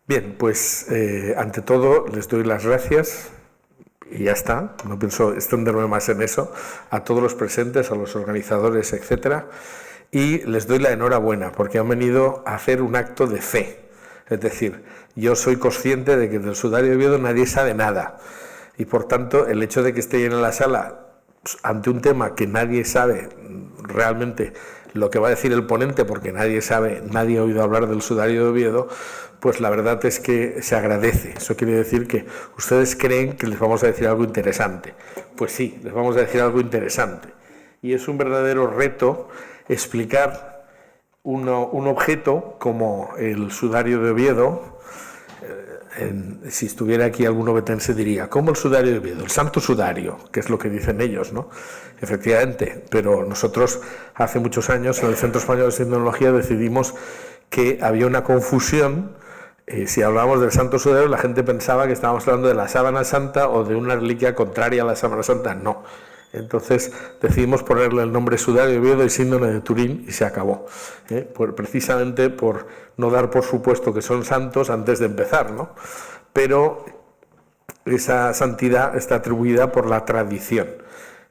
Bien, pues ante todo les doy las gracias y ya está, no pienso extenderme más en eso, a todos los presentes, a los organizadores, etcétera, y les doy la enhorabuena porque han venido a hacer un acto de fe. Es decir, yo soy consciente de que del Sudario de Oviedo nadie sabe nada y por tanto el hecho de que esté en la sala ante un tema que nadie sabe realmente lo que va a decir el ponente, porque nadie ha oído hablar del Sudario de Oviedo, pues la verdad es que se agradece. Eso quiere decir que ustedes creen que les vamos a decir algo interesante. Pues sí, les vamos a decir algo interesante. Y es un verdadero reto explicar un objeto como el Sudario de Oviedo. Si estuviera aquí algún ovetense diría, ¿cómo el Sudario de Oviedo? El Santo Sudario, que es lo que dicen ellos, ¿no? Efectivamente, pero nosotros hace muchos años en el Centro Español de Sindonología decidimos que había una confusión. Si hablábamos del Santo Sudario, la gente pensaba que estábamos hablando de la Sábana Santa o de una reliquia contraria a la Sábana Santa. No. Entonces decidimos ponerle el nombre Sudario de Oviedo y Síndone de Turín y se acabó. Precisamente por no dar por supuesto que son santos antes de empezar, ¿no? Pero esa santidad está atribuida por la tradición.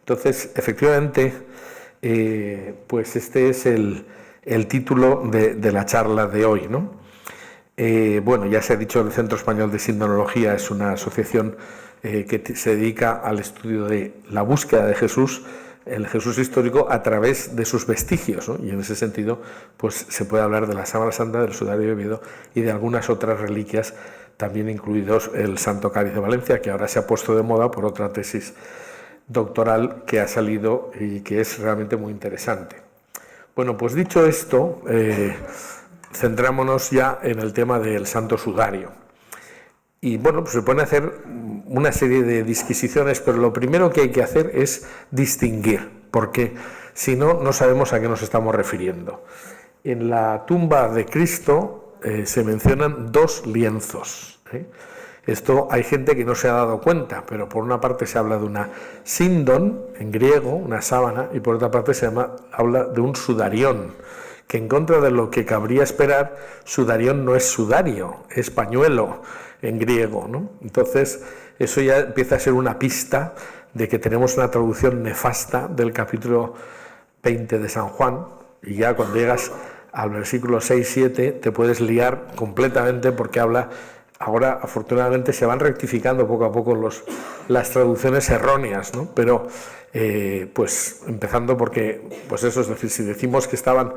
Entonces, efectivamente, pues este es el título de la charla de hoy, ¿no? Bueno, ya se ha dicho, el Centro Español de Sindonología es una asociación que se dedica al estudio de la búsqueda de Jesús, el Jesús histórico, a través de sus vestigios, ¿no? Y en ese sentido, pues se puede hablar de la Sábana Santa, del Sudario de Oviedo y de algunas otras reliquias, también incluidos el Santo Cáliz de Valencia, que ahora se ha puesto de moda por otra tesis doctoral que ha salido y que es realmente muy interesante. Bueno, pues dicho esto, centrámonos ya en el tema del Santo Sudario. Y bueno, pues se pueden hacer una serie de disquisiciones, pero lo primero que hay que hacer es distinguir, porque si no, no sabemos a qué nos estamos refiriendo. En la tumba de Cristo se mencionan dos lienzos. Esto hay gente que no se ha dado cuenta, pero por una parte se habla de una síndon, en griego, una sábana, y por otra parte habla de un sudarión, que en contra de lo que cabría esperar, sudarión no es sudario, es pañuelo en griego, ¿no? Entonces, eso ya empieza a ser una pista de que tenemos una traducción nefasta del capítulo 20 de San Juan, y ya cuando llegas al versículo 6-7 te puedes liar completamente porque habla. Ahora, afortunadamente, se van rectificando poco a poco las traducciones erróneas, ¿no? Pero, pues, empezando porque, pues eso, es decir, si decimos que estaban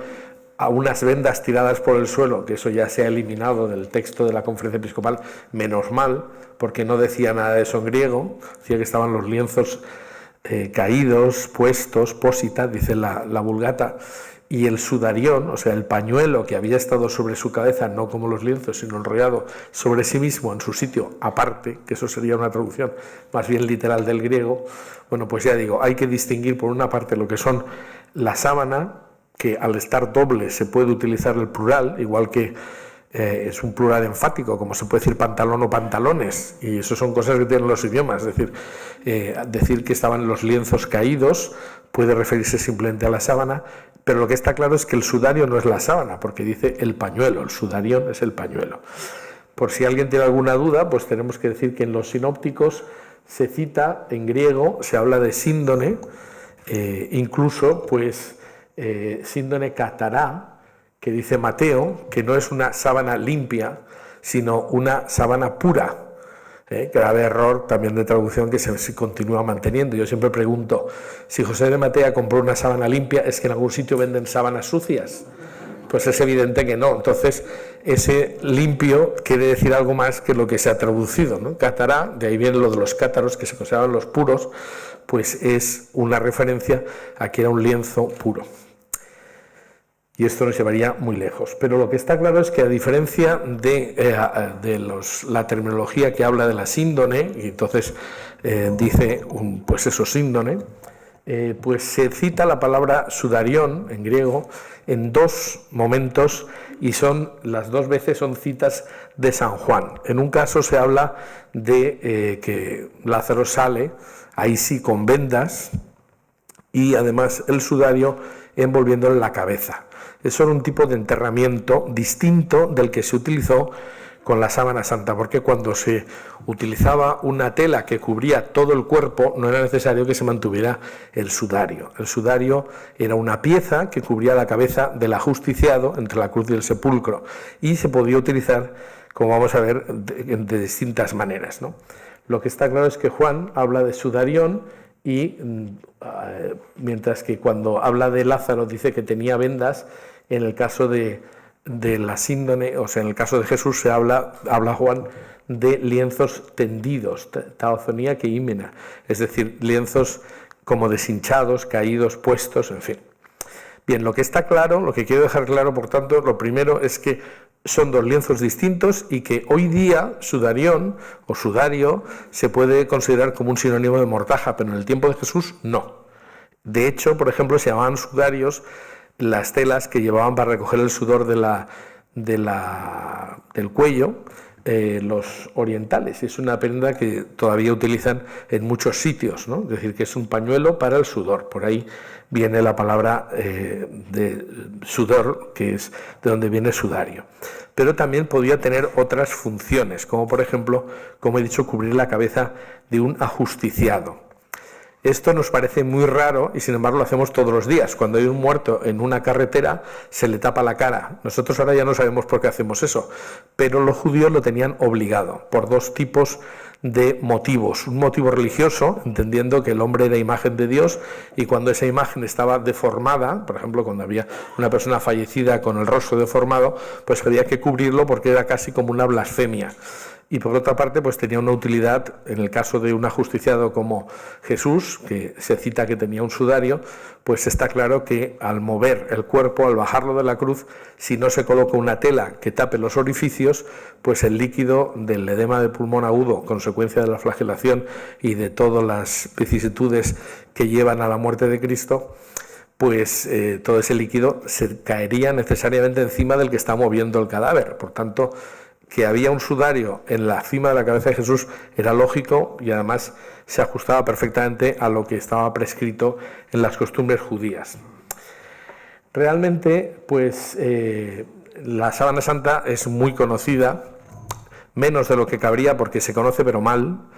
a unas vendas tiradas por el suelo, que eso ya se ha eliminado del texto de la Conferencia Episcopal, menos mal, porque no decía nada de eso en griego, decía que estaban los lienzos caídos, puestos, pósita, dice la Vulgata, y el sudarión, o sea, el pañuelo que había estado sobre su cabeza, no como los lienzos, sino enrollado sobre sí mismo en su sitio aparte, que eso sería una traducción más bien literal del griego. Bueno, pues ya digo, hay que distinguir por una parte lo que son la sábana, que al estar doble se puede utilizar el plural, igual que es un plural enfático, como se puede decir pantalón o pantalones, y eso son cosas que tienen los idiomas. Es decir, decir que estaban los lienzos caídos puede referirse simplemente a la sábana, pero lo que está claro es que el sudario no es la sábana, porque dice el pañuelo, el sudarión es el pañuelo. Por si alguien tiene alguna duda, pues tenemos que decir que en los sinópticos se cita en griego, se habla de síndone, incluso pues síndone catará, que dice Mateo, que no es una sábana limpia, sino una sábana pura. Grave error también de traducción que se continúa manteniendo. Yo siempre pregunto, si José de Matea compró una sábana limpia, ¿es que en algún sitio venden sábanas sucias? Pues es evidente que no. Entonces, ese limpio quiere decir algo más que lo que se ha traducido, ¿no? Catará, de ahí viene lo de los cátaros, que se consideraban los puros, pues es una referencia a que era un lienzo puro. Y esto nos llevaría muy lejos. Pero lo que está claro es que, a diferencia de la terminología que habla de la síndone, y entonces dice, pues eso, síndone, pues se cita la palabra sudarión en griego en dos momentos, y las dos veces son citas de San Juan. En un caso se habla de que Lázaro sale, ahí sí con vendas, y además el sudario envolviéndole la cabeza. Eso era un tipo de enterramiento distinto del que se utilizó con la sábana santa, porque cuando se utilizaba una tela que cubría todo el cuerpo, no era necesario que se mantuviera el sudario. El sudario era una pieza que cubría la cabeza del ajusticiado entre la cruz y el sepulcro, y se podía utilizar, como vamos a ver, de distintas maneras, ¿no? Lo que está claro es que Juan habla de sudarión, y mientras que cuando habla de Lázaro dice que tenía vendas, en el caso de la síndone, o sea, en el caso de Jesús se habla Juan de lienzos tendidos, taozonía que hímena, es decir, lienzos como deshinchados, caídos, puestos, en fin. Bien, lo que está claro, lo que quiero dejar claro, por tanto, lo primero es que son dos lienzos distintos y que hoy día sudarión o sudario se puede considerar como un sinónimo de mortaja, pero en el tiempo de Jesús no. De hecho, por ejemplo, se llamaban sudarios las telas que llevaban para recoger el sudor del cuello, los orientales. Es una prenda que todavía utilizan en muchos sitios, ¿no? Es decir, que es un pañuelo para el sudor. Por ahí viene la palabra de sudor, que es de donde viene sudario. Pero también podía tener otras funciones, como por ejemplo, como he dicho, cubrir la cabeza de un ajusticiado. Esto nos parece muy raro y sin embargo lo hacemos todos los días. Cuando hay un muerto en una carretera se le tapa la cara. Nosotros ahora ya no sabemos por qué hacemos eso, pero los judíos lo tenían obligado por dos tipos de motivos. Un motivo religioso, entendiendo que el hombre era imagen de Dios y cuando esa imagen estaba deformada, por ejemplo cuando había una persona fallecida con el rostro deformado, pues había que cubrirlo porque era casi como una blasfemia. Y por otra parte, pues tenía una utilidad en el caso de un ajusticiado como Jesús, que se cita que tenía un sudario, pues está claro que al mover el cuerpo, al bajarlo de la cruz, si no se coloca una tela que tape los orificios, pues el líquido del edema de pulmón agudo, consecuencia de la flagelación y de todas las vicisitudes que llevan a la muerte de Cristo, pues todo ese líquido se caería necesariamente encima del que está moviendo el cadáver. Por tanto, que había un sudario en la cima de la cabeza de Jesús era lógico y además se ajustaba perfectamente a lo que estaba prescrito en las costumbres judías. Realmente, pues la sábana santa es muy conocida, menos de lo que cabría porque se conoce pero mal.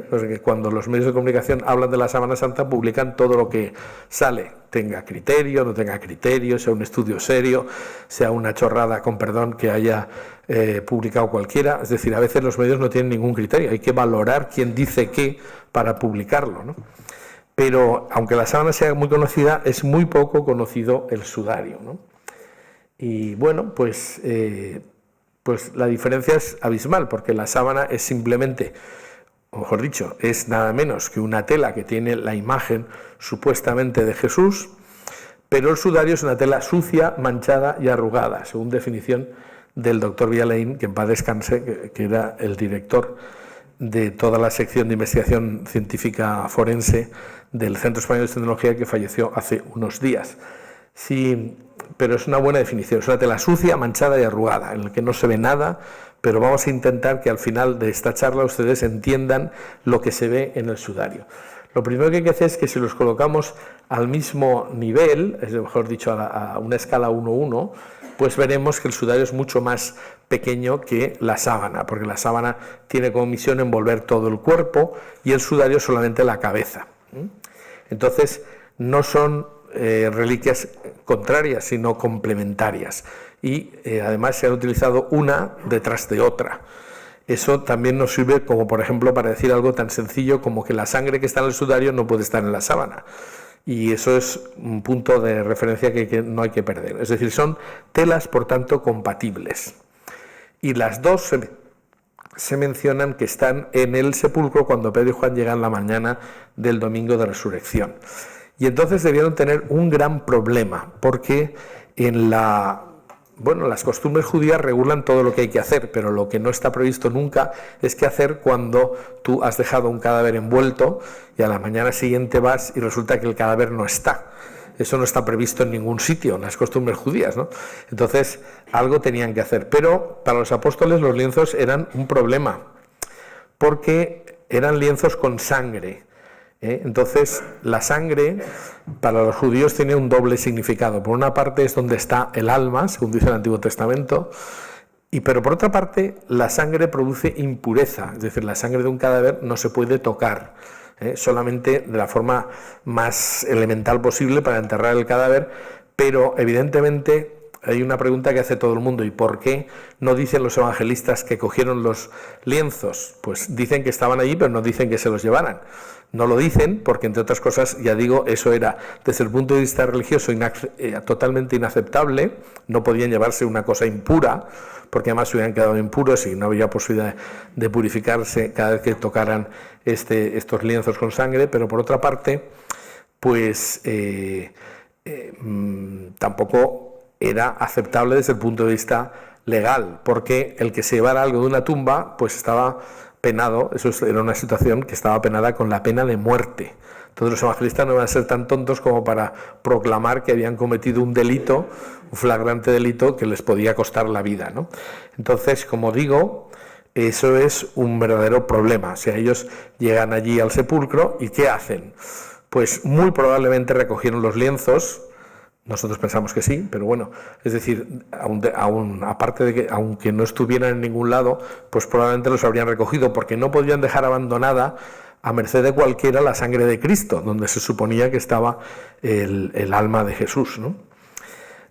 Porque cuando los medios de comunicación hablan de la sábana santa publican todo lo que sale, tenga criterio, no tenga criterio, sea un estudio serio, sea una chorrada, con perdón, que haya publicado cualquiera. Es decir, a veces los medios no tienen ningún criterio, hay que valorar quién dice qué para publicarlo, ¿no? Pero aunque la sábana sea muy conocida, es muy poco conocido el sudario, ¿no? Y bueno, pues la diferencia es abismal, porque la sábana es simplemente, o mejor dicho, es nada menos que una tela que tiene la imagen supuestamente de Jesús, pero el sudario es una tela sucia, manchada y arrugada, según definición del doctor Villain, que en paz descanse, que era el director de toda la sección de investigación científica forense del Centro Español de Tecnología, que falleció hace unos días. Sí, pero es una buena definición, es una tela sucia, manchada y arrugada, en la que no se ve nada, pero vamos a intentar que al final de esta charla ustedes entiendan lo que se ve en el sudario. Lo primero que hay que hacer es que si los colocamos al mismo nivel, es mejor dicho a una escala 1:1, pues veremos que el sudario es mucho más pequeño que la sábana, porque la sábana tiene como misión envolver todo el cuerpo y el sudario solamente la cabeza. Entonces, no son reliquias contrarias, sino complementarias. Y además se han utilizado una detrás de otra. Eso también nos sirve como, por ejemplo, para decir algo tan sencillo como que la sangre que está en el sudario no puede estar en la sábana. Y eso es un punto de referencia que no hay que perder. Es decir, son telas, por tanto, compatibles. Y las dos se mencionan que están en el sepulcro cuando Pedro y Juan llegan la mañana del domingo de resurrección. Y entonces debieron tener un gran problema, porque las costumbres judías regulan todo lo que hay que hacer, pero lo que no está previsto nunca es qué hacer cuando tú has dejado un cadáver envuelto y a la mañana siguiente vas y resulta que el cadáver no está. Eso no está previsto en ningún sitio, en las costumbres judías, ¿no? Entonces, algo tenían que hacer. Pero para los apóstoles los lienzos eran un problema, porque eran lienzos con sangre. Entonces, la sangre para los judíos tiene un doble significado. Por una parte es donde está el alma, según dice el Antiguo Testamento, Pero por otra parte, la sangre produce impureza, es decir, la sangre de un cadáver no se puede tocar, solamente de la forma más elemental posible para enterrar el cadáver, pero evidentemente hay una pregunta que hace todo el mundo: ¿y por qué no dicen los evangelistas que cogieron los lienzos? Pues dicen que estaban allí, pero no dicen que se los llevaran. No lo dicen porque, entre otras cosas, ya digo, eso era desde el punto de vista religioso totalmente inaceptable. No podían llevarse una cosa impura, porque además se hubieran quedado impuros y no había posibilidad de purificarse cada vez que tocaran estos lienzos con sangre. Pero por otra parte, pues tampoco era aceptable desde el punto de vista legal, porque el que se llevara algo de una tumba pues estaba penado. Eso era una situación que estaba penada con la pena de muerte. Entonces los evangelistas no van a ser tan tontos como para proclamar que habían cometido un delito, un flagrante delito que les podía costar la vida, ¿no? Entonces, como digo, eso es un verdadero problema. O sea, ellos llegan allí al sepulcro y ¿qué hacen? Pues muy probablemente recogieron los lienzos. Nosotros pensamos que sí, pero bueno, es decir, aparte de que aunque no estuvieran en ningún lado, pues probablemente los habrían recogido, porque no podían dejar abandonada a merced de cualquiera la sangre de Cristo, donde se suponía que estaba el alma de Jesús, ¿no?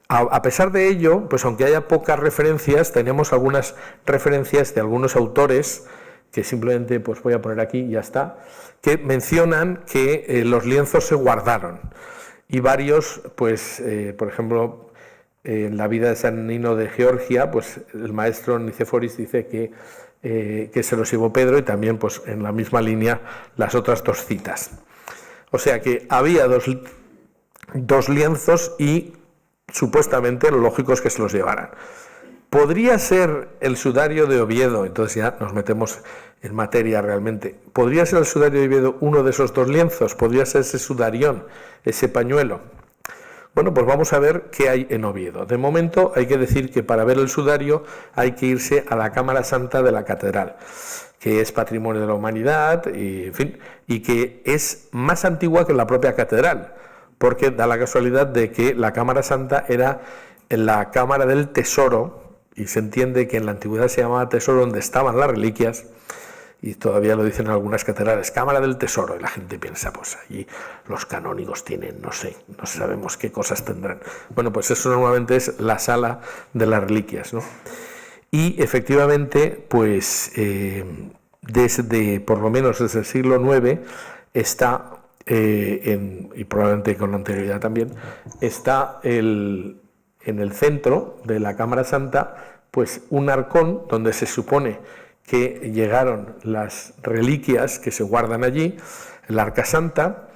A pesar de ello, pues aunque haya pocas referencias, tenemos algunas referencias de algunos autores, que simplemente pues voy a poner aquí y ya está, que mencionan que los lienzos se guardaron. Y varios, pues, por ejemplo, en la vida de San Nino de Georgia, pues el maestro Nicéforis dice que se los llevó Pedro, y también, pues, en la misma línea las otras dos citas. O sea que había dos lienzos y supuestamente lo lógico es que se los llevaran. ¿Podría ser el sudario de Oviedo? Entonces ya nos metemos en materia realmente. ¿Podría ser el sudario de Oviedo uno de esos dos lienzos? ¿Podría ser ese sudarión, ese pañuelo? Bueno, pues vamos a ver qué hay en Oviedo. De momento hay que decir que para ver el sudario hay que irse a la Cámara Santa de la Catedral, que es Patrimonio de la Humanidad, y, en fin, y que es más antigua que la propia catedral, porque da la casualidad de que la Cámara Santa era en la Cámara del Tesoro, y se entiende que en la antigüedad se llamaba tesoro donde estaban las reliquias, y todavía lo dicen en algunas catedrales, Cámara del Tesoro, y la gente piensa, pues allí los canónigos tienen, no sabemos qué cosas tendrán. Bueno, pues eso normalmente es la sala de las reliquias, ¿no? Y efectivamente, pues por lo menos desde el siglo IX está, y probablemente con la anterioridad también, está en el centro de la Cámara Santa, pues un arcón donde se supone que llegaron las reliquias que se guardan allí, el Arca Santa,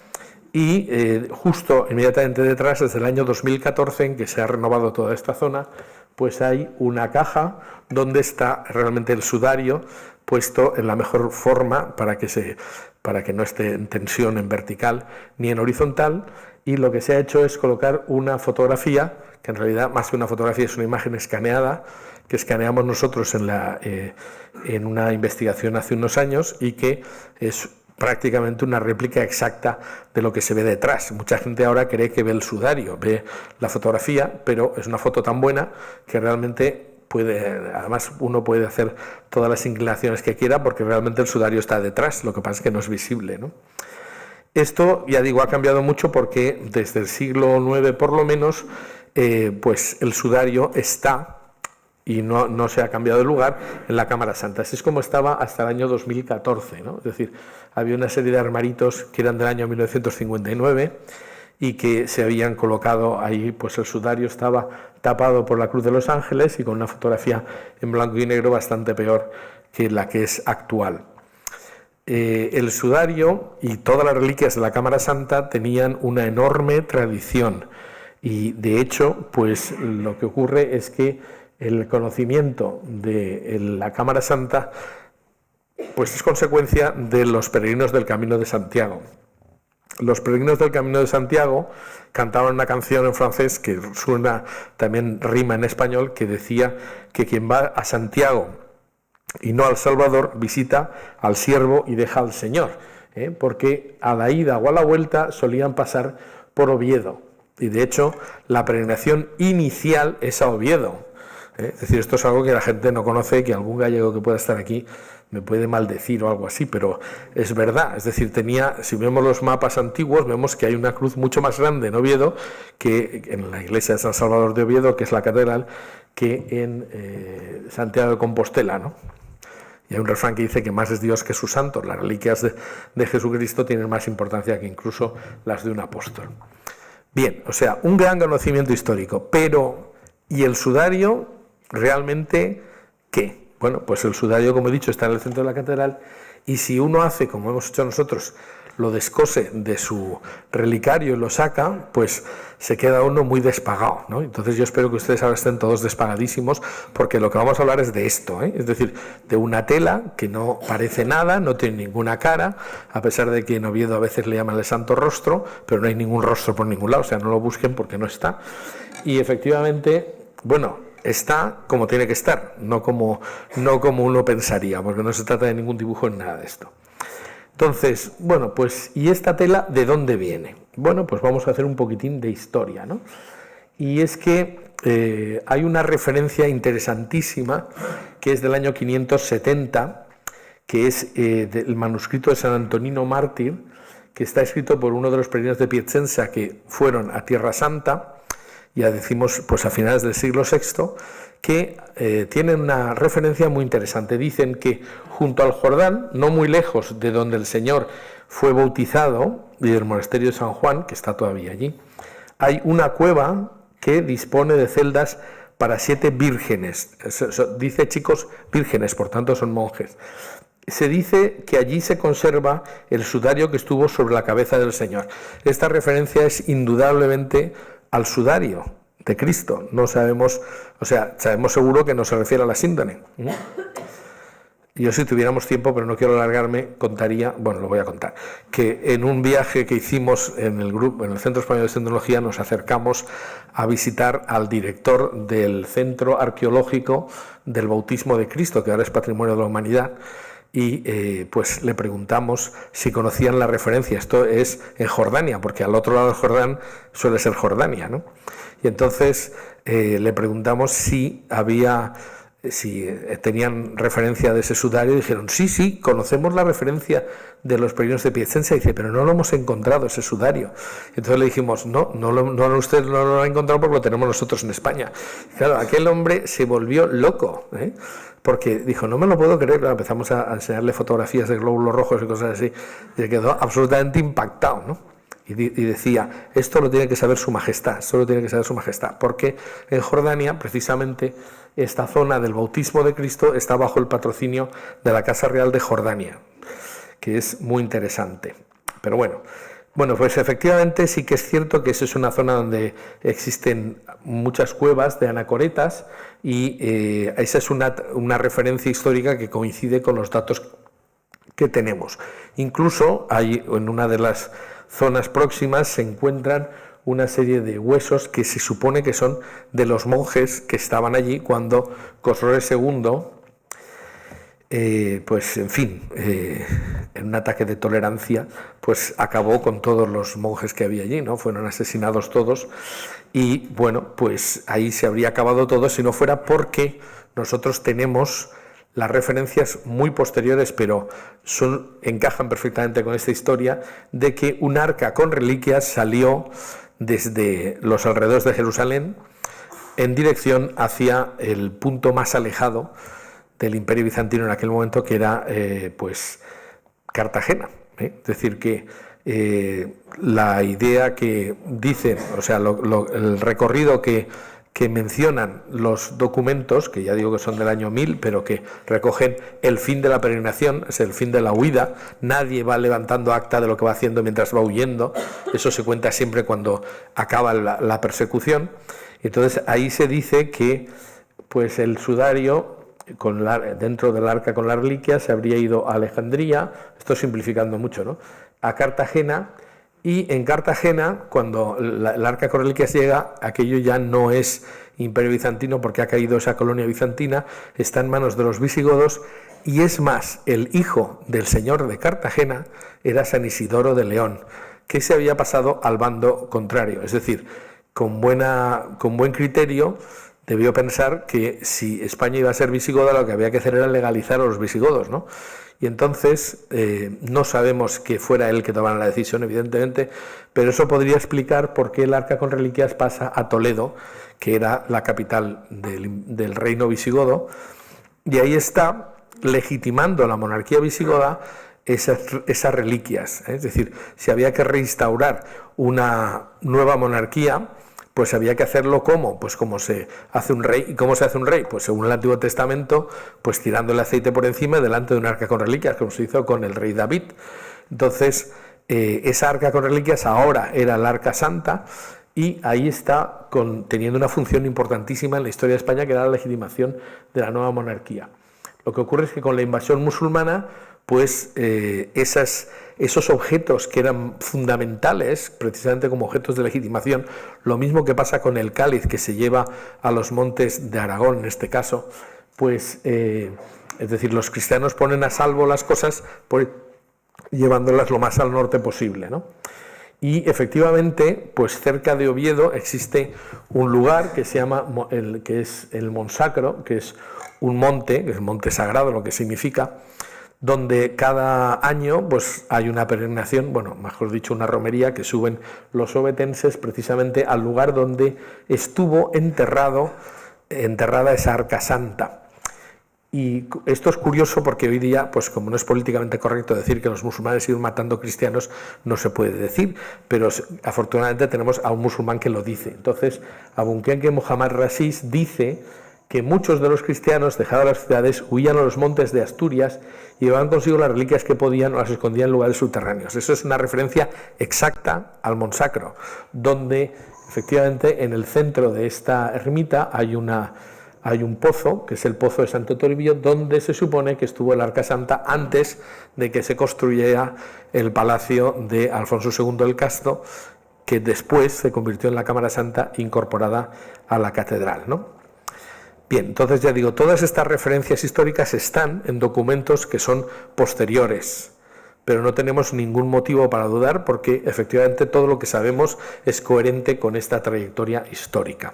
y justo inmediatamente detrás, desde el año 2014, en que se ha renovado toda esta zona, pues hay una caja donde está realmente el sudario puesto en la mejor forma para que no esté en tensión en vertical ni en horizontal, y lo que se ha hecho es colocar una fotografía, que en realidad más que una fotografía es una imagen escaneada, que escaneamos nosotros en una investigación hace unos años, y que es prácticamente una réplica exacta de lo que se ve detrás. Mucha gente ahora cree que ve el sudario, ve la fotografía, pero es una foto tan buena que realmente además uno puede hacer todas las inclinaciones que quiera, porque realmente el sudario está detrás, lo que pasa es que no es visible, ¿no? Esto, ya digo, ha cambiado mucho, porque desde el siglo IX por lo menos, pues el sudario está, y no se ha cambiado de lugar, en la Cámara Santa. Así es como estaba hasta el año 2014, ¿no? Es decir, había una serie de armaritos que eran del año 1959 y que se habían colocado ahí, pues el sudario estaba tapado por la Cruz de los Ángeles y con una fotografía en blanco y negro bastante peor que la que es actual. El sudario y todas las reliquias de la Cámara Santa tenían una enorme tradición, y de hecho, pues lo que ocurre es que el conocimiento de la Cámara Santa pues es consecuencia de los peregrinos del Camino de Santiago. Los peregrinos del Camino de Santiago cantaban una canción en francés que suena, también rima en español, que decía que quien va a Santiago y no al Salvador visita al siervo y deja al Señor, porque a la ida o a la vuelta solían pasar por Oviedo, y de hecho la peregrinación inicial es a Oviedo. Es decir, esto es algo que la gente no conoce, que algún gallego que pueda estar aquí me puede maldecir o algo así, pero es verdad. Es decir, si vemos los mapas antiguos, vemos que hay una cruz mucho más grande en Oviedo, que en la iglesia de San Salvador de Oviedo, que es la catedral, que en Santiago de Compostela, ¿no? Y hay un refrán que dice que más es Dios que sus santos. Las reliquias de Jesucristo tienen más importancia que incluso las de un apóstol. Bien, o sea, un gran conocimiento histórico, pero ¿y el sudario realmente qué? Bueno, pues el sudario, como he dicho, está en el centro de la catedral, y si uno hace, como hemos hecho nosotros, lo descose de su relicario y lo saca, pues se queda uno muy despagado, ¿no? Entonces yo espero que ustedes ahora estén todos despagadísimos, porque lo que vamos a hablar es de esto, ¿eh? Es decir, de una tela que no parece nada, no tiene ninguna cara, a pesar de que en Oviedo a veces le llaman el santo rostro, pero no hay ningún rostro por ningún lado, o sea, no lo busquen porque no está. Y efectivamente, bueno, está como tiene que estar, no como uno pensaría, porque no se trata de ningún dibujo ni nada de esto. Entonces, bueno, pues, ¿y esta tela de dónde viene? Bueno, pues vamos a hacer un poquitín de historia, ¿no? Y es que hay una referencia interesantísima que es del año 570, que es del manuscrito de San Antonino Mártir, que está escrito por uno de los peregrinos de Piacenza que fueron a Tierra Santa, ya decimos pues a finales del siglo VI, que tienen una referencia muy interesante. Dicen que junto al Jordán, no muy lejos de donde el Señor fue bautizado, y del monasterio de San Juan, que está todavía allí, hay una cueva que dispone de celdas para 7 vírgenes. Dice, chicos, vírgenes, por tanto son monjes. Se dice que allí se conserva el sudario que estuvo sobre la cabeza del Señor. Esta referencia es indudablemente al sudario de Cristo. No sabemos, o sea, sabemos seguro que no se refiere a la síndone. Yo, si tuviéramos tiempo, pero no quiero alargarme, contaría, bueno, lo voy a contar, que en un viaje que hicimos en el grupo, en el Centro Español de Sindología, nos acercamos a visitar al director del Centro Arqueológico del Bautismo de Cristo, que ahora es Patrimonio de la Humanidad, y pues le preguntamos si conocían la referencia. Esto es en Jordania, porque al otro lado del Jordán suele ser Jordania, ¿no? Y entonces le preguntamos si tenían referencia de ese sudario, y dijeron, sí, conocemos la referencia de los peregrinos de Piacenza. Y dice, pero no lo hemos encontrado, ese sudario. Entonces le dijimos, no, usted no lo ha encontrado porque lo tenemos nosotros en España. Y claro, aquel hombre se volvió loco, porque dijo, no me lo puedo creer. Claro, empezamos a enseñarle fotografías de glóbulos rojos y cosas así, y se quedó absolutamente impactado, ¿no? Y decía, esto lo tiene que saber su majestad, porque en Jordania, precisamente, esta zona del bautismo de Cristo está bajo el patrocinio de la Casa Real de Jordania, que es muy interesante. Pero bueno, pues efectivamente sí que es cierto que esa es una zona donde existen muchas cuevas de anacoretas, y esa es una referencia histórica que coincide con los datos que tenemos. Incluso hay en una de las zonas próximas se encuentran una serie de huesos que se supone que son de los monjes que estaban allí cuando Cosroes II, pues en fin, en un ataque de tolerancia, pues acabó con todos los monjes que había allí, ¿no? Fueron asesinados todos, y bueno, pues ahí se habría acabado todo si no fuera porque nosotros tenemos las referencias muy posteriores, pero encajan perfectamente con esta historia, de que un arca con reliquias salió desde los alrededores de Jerusalén en dirección hacia el punto más alejado del Imperio Bizantino en aquel momento, que era pues Cartagena. Es decir, que la idea que dicen, o sea, el recorrido que mencionan los documentos, que ya digo que son del año 1000, pero que recogen el fin de la peregrinación, es el fin de la huida. Nadie va levantando acta de lo que va haciendo mientras va huyendo. Eso se cuenta siempre cuando acaba la persecución. Entonces ahí se dice que pues el sudario dentro del arca con las reliquias se habría ido a Alejandría, esto simplificando mucho, ¿no?, a Cartagena. Y en Cartagena, cuando el arca con reliquias llega, aquello ya no es Imperio Bizantino, porque ha caído esa colonia bizantina, está en manos de los visigodos, y es más, el hijo del señor de Cartagena era San Isidoro de León, que se había pasado al bando contrario. Es decir, con buen criterio, debió pensar que si España iba a ser visigoda, lo que había que hacer era legalizar a los visigodos, ¿no? Y entonces no sabemos que fuera él que tomara la decisión, evidentemente, pero eso podría explicar por qué el arca con reliquias pasa a Toledo, que era la capital del reino visigodo, y ahí está legitimando la monarquía visigoda esas reliquias. Es decir, si había que reinstaurar una nueva monarquía, pues había que hacerlo ¿cómo? Pues como se hace un rey. ¿Y cómo se hace un rey? Pues según el Antiguo Testamento, pues tirando el aceite por encima delante de un arca con reliquias, como se hizo con el rey David. Entonces, esa arca con reliquias ahora era el Arca Santa, y ahí está teniendo una función importantísima en la historia de España, que era la legitimación de la nueva monarquía. Lo que ocurre es que con la invasión musulmana, pues esos objetos que eran fundamentales precisamente como objetos de legitimación, lo mismo que pasa con el cáliz que se lleva a los montes de Aragón en este caso, pues es decir, los cristianos ponen a salvo las cosas llevándolas lo más al norte posible, ¿no? Y efectivamente, pues cerca de Oviedo existe un lugar que se llama que es el Monsacro, que es un monte, que es el monte sagrado, lo que significa, donde cada año pues hay una peregrinación, bueno, mejor dicho, una romería que suben los ovetenses precisamente al lugar donde estuvo enterrada esa Arca Santa. Y esto es curioso porque hoy día, pues como no es políticamente correcto decir que los musulmanes siguen matando cristianos, no se puede decir, pero afortunadamente tenemos a un musulmán que lo dice. Entonces, Abu Kenke Muhammad Rasis dice que muchos de los cristianos, dejados las ciudades, huían a los montes de Asturias y llevaban consigo las reliquias que podían o las escondían en lugares subterráneos. Eso es una referencia exacta al Monsacro, donde efectivamente en el centro de esta ermita hay un pozo, que es el pozo de Santo Toribio, donde se supone que estuvo el Arca Santa antes de que se construyera el palacio de Alfonso II el Casto, que después se convirtió en la Cámara Santa incorporada a la catedral, ¿no? Bien, entonces ya digo, todas estas referencias históricas están en documentos que son posteriores, pero no tenemos ningún motivo para dudar porque efectivamente todo lo que sabemos es coherente con esta trayectoria histórica.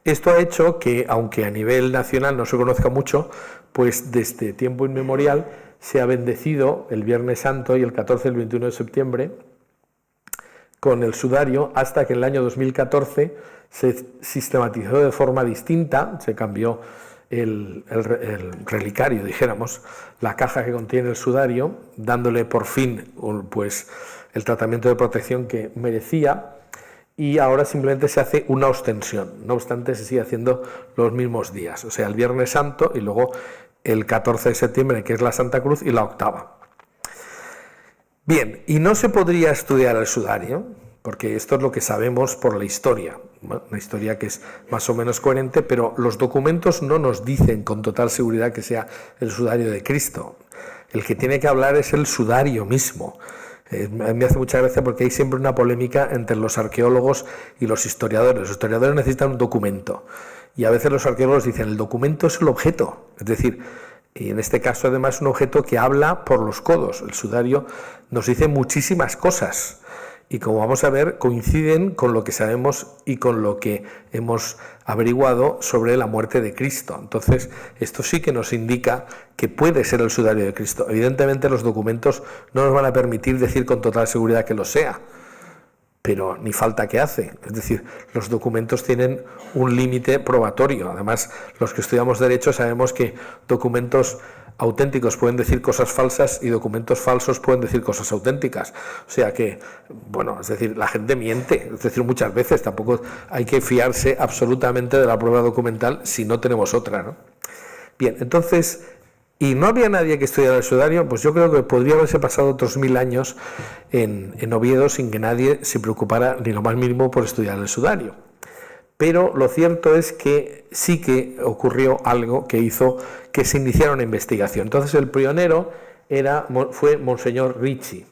Esto ha hecho que, aunque a nivel nacional no se conozca mucho, pues desde tiempo inmemorial se ha bendecido el Viernes Santo y el 14 y el 21 de septiembre con el sudario, hasta que en el año 2014 se sistematizó de forma distinta, se cambió el relicario, dijéramos, la caja que contiene el sudario, dándole por fin pues el tratamiento de protección que merecía, y ahora simplemente se hace una ostensión. No obstante, se sigue haciendo los mismos días, o sea, el Viernes Santo y luego el 14 de septiembre, que es la Santa Cruz, y la octava. Bien, y no se podría estudiar el sudario, porque esto es lo que sabemos por la historia, una historia que es más o menos coherente, pero los documentos no nos dicen con total seguridad que sea el sudario de Cristo. El que tiene que hablar es el sudario mismo. Me hace mucha gracia porque hay siempre una polémica entre los arqueólogos y los historiadores. Los historiadores necesitan un documento y a veces los arqueólogos dicen el documento es el objeto, es decir, y en este caso además un objeto que habla por los codos. El sudario nos dice muchísimas cosas y, como vamos a ver, coinciden con lo que sabemos y con lo que hemos averiguado sobre la muerte de Cristo. Entonces, esto sí que nos indica que puede ser el sudario de Cristo. Evidentemente, los documentos no nos van a permitir decir con total seguridad que lo sea, pero ni falta que hace. Es decir, los documentos tienen un límite probatorio. Además, los que estudiamos Derecho sabemos que documentos auténticos pueden decir cosas falsas y documentos falsos pueden decir cosas auténticas. O sea que, bueno, es decir, la gente miente. Es decir, muchas veces tampoco hay que fiarse absolutamente de la prueba documental si no tenemos otra, ¿no? Bien, entonces, y no había nadie que estudiara el sudario, pues yo creo que podría haberse pasado otros 1000 años en Oviedo sin que nadie se preocupara ni lo más mínimo por estudiar el sudario. Pero lo cierto es que sí que ocurrió algo que hizo que se iniciara una investigación. Entonces el pionero fue Monseñor Ricci,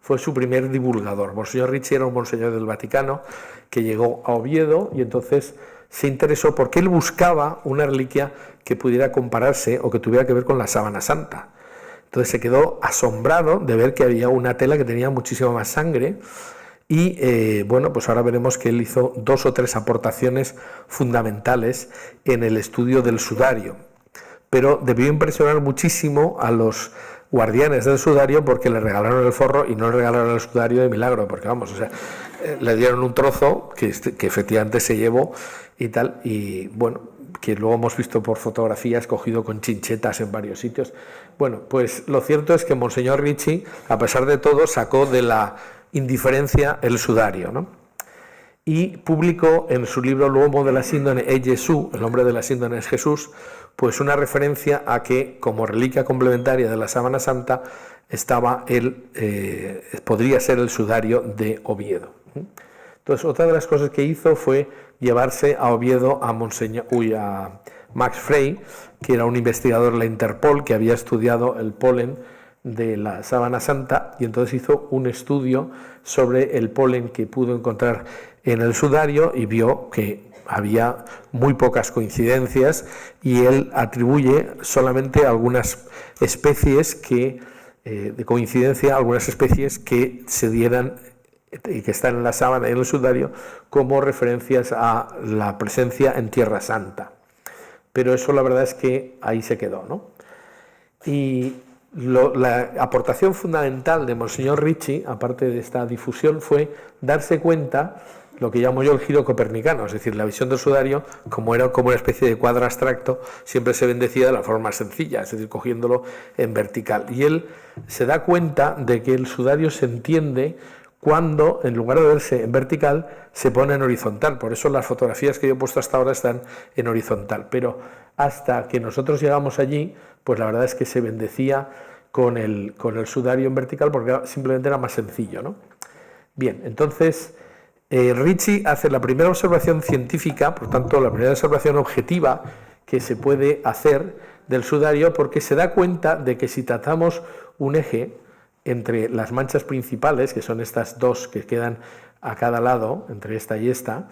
fue su primer divulgador. Monseñor Ricci era un monseñor del Vaticano que llegó a Oviedo y entonces se interesó porque él buscaba una reliquia que pudiera compararse o que tuviera que ver con la sábana santa. Entonces se quedó asombrado de ver que había una tela que tenía muchísima más sangre Y bueno, pues ahora veremos que él hizo 2 o 3 aportaciones fundamentales en el estudio del sudario, pero debió impresionar muchísimo a los guardianes del sudario porque le regalaron el forro y no le regalaron el sudario de milagro, porque vamos, o sea, le dieron un trozo que efectivamente se llevó y tal, y bueno, que luego hemos visto por fotografías cogido con chinchetas en varios sitios. Bueno, pues lo cierto es que Monseñor Ricci, a pesar de todo, sacó de la indiferencia el sudario, ¿no? Y publicó en su libro L'uomo della Sindone è Gesù, el hombre de la síndone es Jesús, pues una referencia a que como reliquia complementaria de la sábana santa estaba podría ser el sudario de Oviedo. Entonces, otra de las cosas que hizo fue llevarse a Oviedo a Max Frey, que era un investigador de la Interpol que había estudiado el polen de la sábana santa, y entonces hizo un estudio sobre el polen que pudo encontrar en el sudario y vio que había muy pocas coincidencias, y él atribuye solamente algunas especies de coincidencia, algunas especies que se dieran y que están en la sábana y en el sudario como referencias a la presencia en Tierra Santa. Pero eso la verdad es que ahí se quedó, ¿no? Y la aportación fundamental de Monseñor Ricci, aparte de esta difusión, fue darse cuenta, lo que llamo yo el giro copernicano, es decir, la visión del sudario, como era como una especie de cuadro abstracto, siempre se bendecía de la forma más sencilla, es decir, cogiéndolo en vertical. Y él se da cuenta de que el sudario se entiende cuando, en lugar de verse en vertical, se pone en horizontal. Por eso las fotografías que yo he puesto hasta ahora están en horizontal. Pero hasta que nosotros llegamos allí, pues la verdad es que se bendecía con el sudario en vertical porque simplemente era más sencillo, ¿no? Bien, entonces Ricci hace la primera observación científica, por tanto la primera observación objetiva que se puede hacer del sudario, porque se da cuenta de que si trazamos un eje entre las manchas principales, que son estas dos que quedan a cada lado, entre esta y esta,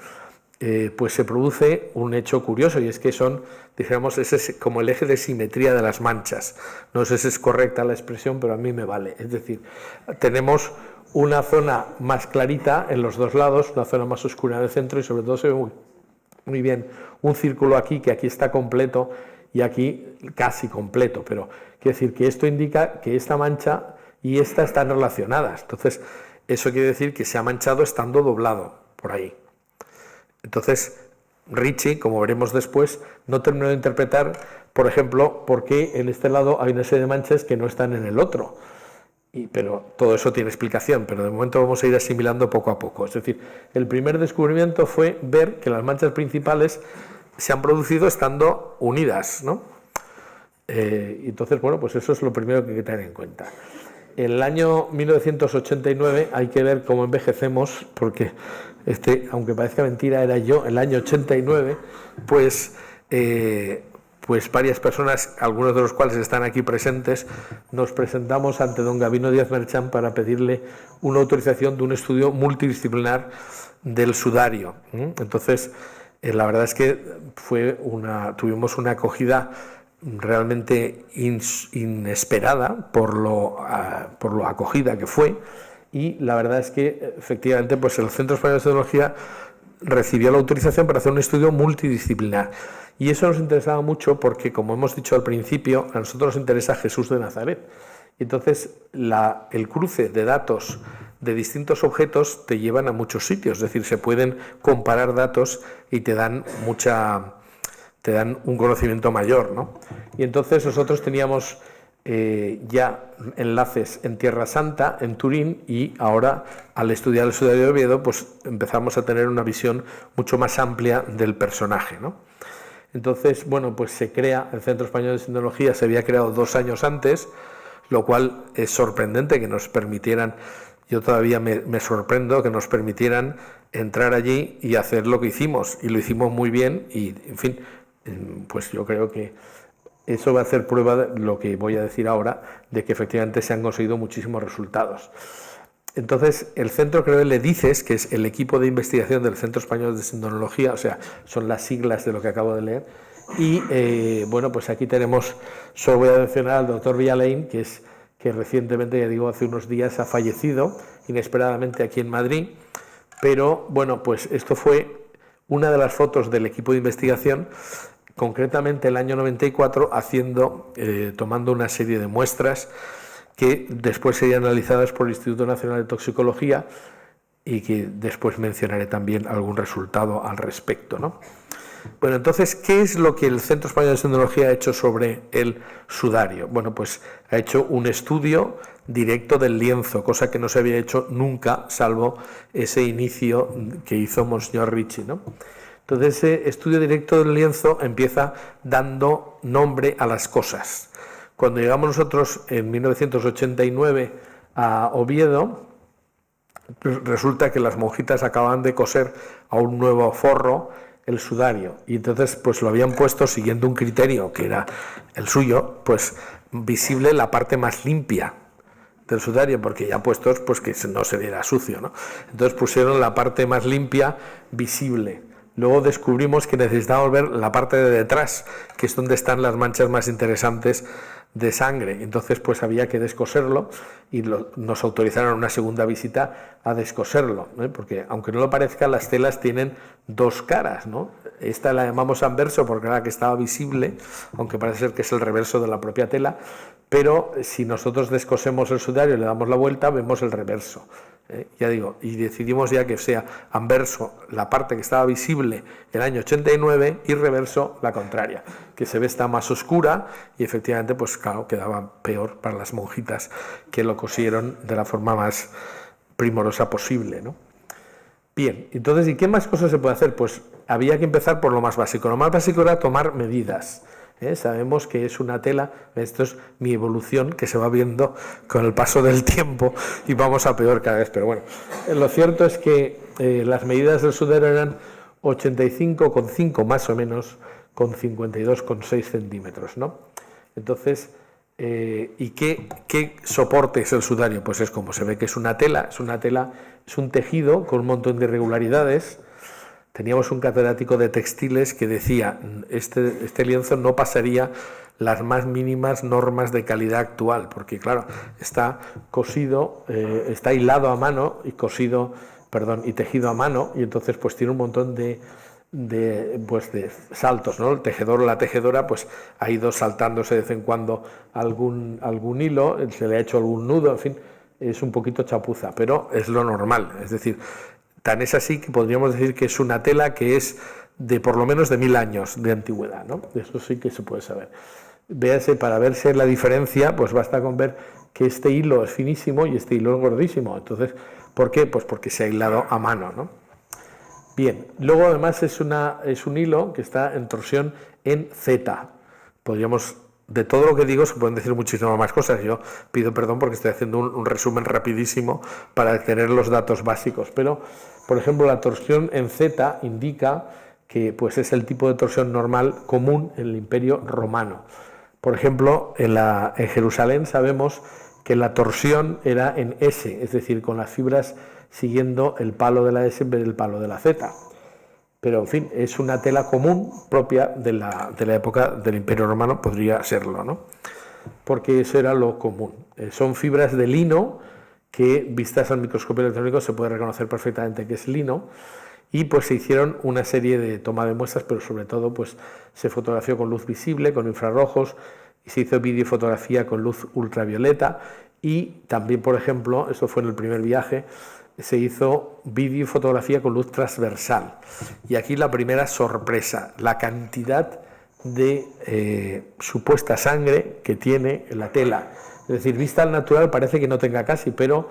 pues se produce un hecho curioso, y es que son, dijéramos, ese es como el eje de simetría de las manchas. No sé si es correcta la expresión, pero a mí me vale. Es decir, tenemos una zona más clarita en los dos lados, una zona más oscura en el centro, y sobre todo se ve muy bien un círculo aquí, que aquí está completo y aquí casi completo, pero quiere decir que esto indica que esta mancha y esta están relacionadas. Entonces, eso quiere decir que se ha manchado estando doblado por ahí. Entonces, Ricci, como veremos después, no terminó de interpretar, por ejemplo, por qué en este lado hay una serie de manchas que no están en el otro. Pero todo eso tiene explicación, pero de momento vamos a ir asimilando poco a poco. Es decir, el primer descubrimiento fue ver que las manchas principales se han producido estando unidas, ¿no? Entonces, bueno, pues eso es lo primero que hay que tener en cuenta. En el año 1989 hay que ver cómo envejecemos, porque aunque parezca mentira, era yo, el año 89, pues varias personas, algunos de los cuales están aquí presentes, nos presentamos ante don Gabino Díaz Merchán para pedirle una autorización de un estudio multidisciplinar del sudario. Entonces, la verdad es que tuvimos una acogida realmente inesperada por lo acogida que fue, y la verdad es que efectivamente pues el Centro Español de Sindología recibió la autorización para hacer un estudio multidisciplinar, y eso nos interesaba mucho porque, como hemos dicho al principio, a nosotros nos interesa Jesús de Nazaret. Entonces el cruce de datos de distintos objetos te llevan a muchos sitios, es decir, se pueden comparar datos y te dan un conocimiento mayor, ¿no? Y entonces nosotros teníamos ya enlaces en Tierra Santa, en Turín, y ahora al estudiar el sudario de Oviedo pues empezamos a tener una visión mucho más amplia del personaje, ¿no? Entonces, bueno, pues se crea el Centro Español de Sindología, se había creado 2 años antes, lo cual es sorprendente que nos permitieran, yo todavía me sorprendo que nos permitieran entrar allí y hacer lo que hicimos, y lo hicimos muy bien, y en fin, pues yo creo que eso va a hacer prueba de lo que voy a decir ahora, de que efectivamente se han conseguido muchísimos resultados. Entonces, el centro, creo que le dices, que es el equipo de investigación del Centro Español de Sindonología, o sea, son las siglas de lo que acabo de leer, y bueno, pues aquí tenemos, solo voy a mencionar al doctor Villalain, que recientemente, ya digo, hace unos días ha fallecido, inesperadamente aquí en Madrid, pero bueno, pues esto fue una de las fotos del equipo de investigación, concretamente el año 94, tomando una serie de muestras que después serían analizadas por el Instituto Nacional de Toxicología y que después mencionaré también algún resultado al respecto, ¿no? Bueno, entonces, ¿qué es lo que el Centro Español de Sismología ha hecho sobre el sudario? Bueno, pues ha hecho un estudio directo del lienzo, cosa que no se había hecho nunca, salvo ese inicio que hizo Monseñor Ricci, ¿no? Entonces, ese estudio directo del lienzo empieza dando nombre a las cosas. Cuando llegamos nosotros en 1989 a Oviedo, resulta que las monjitas acababan de coser a un nuevo forro el sudario, y entonces pues lo habían puesto siguiendo un criterio que era el suyo, pues visible la parte más limpia del sudario, porque ya puestos pues que no se viera sucio, ¿no? Entonces pusieron la parte más limpia visible. Luego descubrimos que necesitábamos ver la parte de detrás, que es donde están las manchas más interesantes de sangre. Entonces pues había que descoserlo y nos autorizaron una segunda visita a descoserlo, ¿no? Porque aunque no lo parezca, las telas tienen dos caras, ¿no? Esta la llamamos anverso porque era la que estaba visible, aunque parece ser que es el reverso de la propia tela, pero si nosotros descosemos el sudario y le damos la vuelta, vemos el reverso. Ya digo, y decidimos ya que sea anverso la parte que estaba visible el año 89 y reverso la contraria, que se ve está más oscura y efectivamente pues claro, quedaba peor para las monjitas que lo cosieron de la forma más primorosa posible, ¿no? Bien, entonces, ¿y qué más cosas se puede hacer? Pues había que empezar por lo más básico. Lo más básico era tomar medidas. Sabemos que es una tela, esto es mi evolución que se va viendo con el paso del tiempo y vamos a peor cada vez, pero bueno, lo cierto es que las medidas del sudario eran 85,5 más o menos con 52,6 centímetros, ¿no? Entonces, ¿y qué soporte es el sudario? Pues es como se ve que es una tela, es un tejido con un montón de irregularidades. Teníamos un catedrático de textiles que decía, este lienzo no pasaría las más mínimas normas de calidad actual, porque claro, está cosido, está hilado a mano y y tejido a mano, y entonces pues tiene un montón de saltos, ¿no? El tejedor o la tejedora pues ha ido saltándose de vez en cuando algún hilo, se le ha hecho algún nudo, en fin, es un poquito chapuza, pero es lo normal, es decir, tan es así que podríamos decir que es una tela que es de por lo menos de 1000 años de antigüedad, ¿no? Eso sí que se puede saber. Véase, para verse la diferencia, pues basta con ver que este hilo es finísimo y este hilo es gordísimo. Entonces, ¿por qué? Pues porque se ha hilado a mano, ¿no? Bien, luego además es un hilo que está en torsión en Z. De todo lo que digo se pueden decir muchísimas más cosas. Yo pido perdón porque estoy haciendo un resumen rapidísimo para tener los datos básicos, pero por ejemplo la torsión en Z indica que pues es el tipo de torsión normal común en el Imperio Romano. Por ejemplo, en Jerusalén sabemos que la torsión era en S, es decir, con las fibras siguiendo el palo de la S en vez del palo de la Z. Pero, en fin, es una tela común propia de la época del Imperio Romano, podría serlo, ¿no? Porque eso era lo común. Son fibras de lino que, vistas al microscopio electrónico, se puede reconocer perfectamente que es lino, y pues se hicieron una serie de toma de muestras, pero sobre todo pues se fotografió con luz visible, con infrarrojos, y se hizo videofotografía con luz ultravioleta, y también, por ejemplo, eso fue en el primer viaje, se hizo vídeo y fotografía con luz transversal. Y aquí la primera sorpresa, la cantidad de supuesta sangre que tiene la tela. Es decir, vista al natural parece que no tenga casi, pero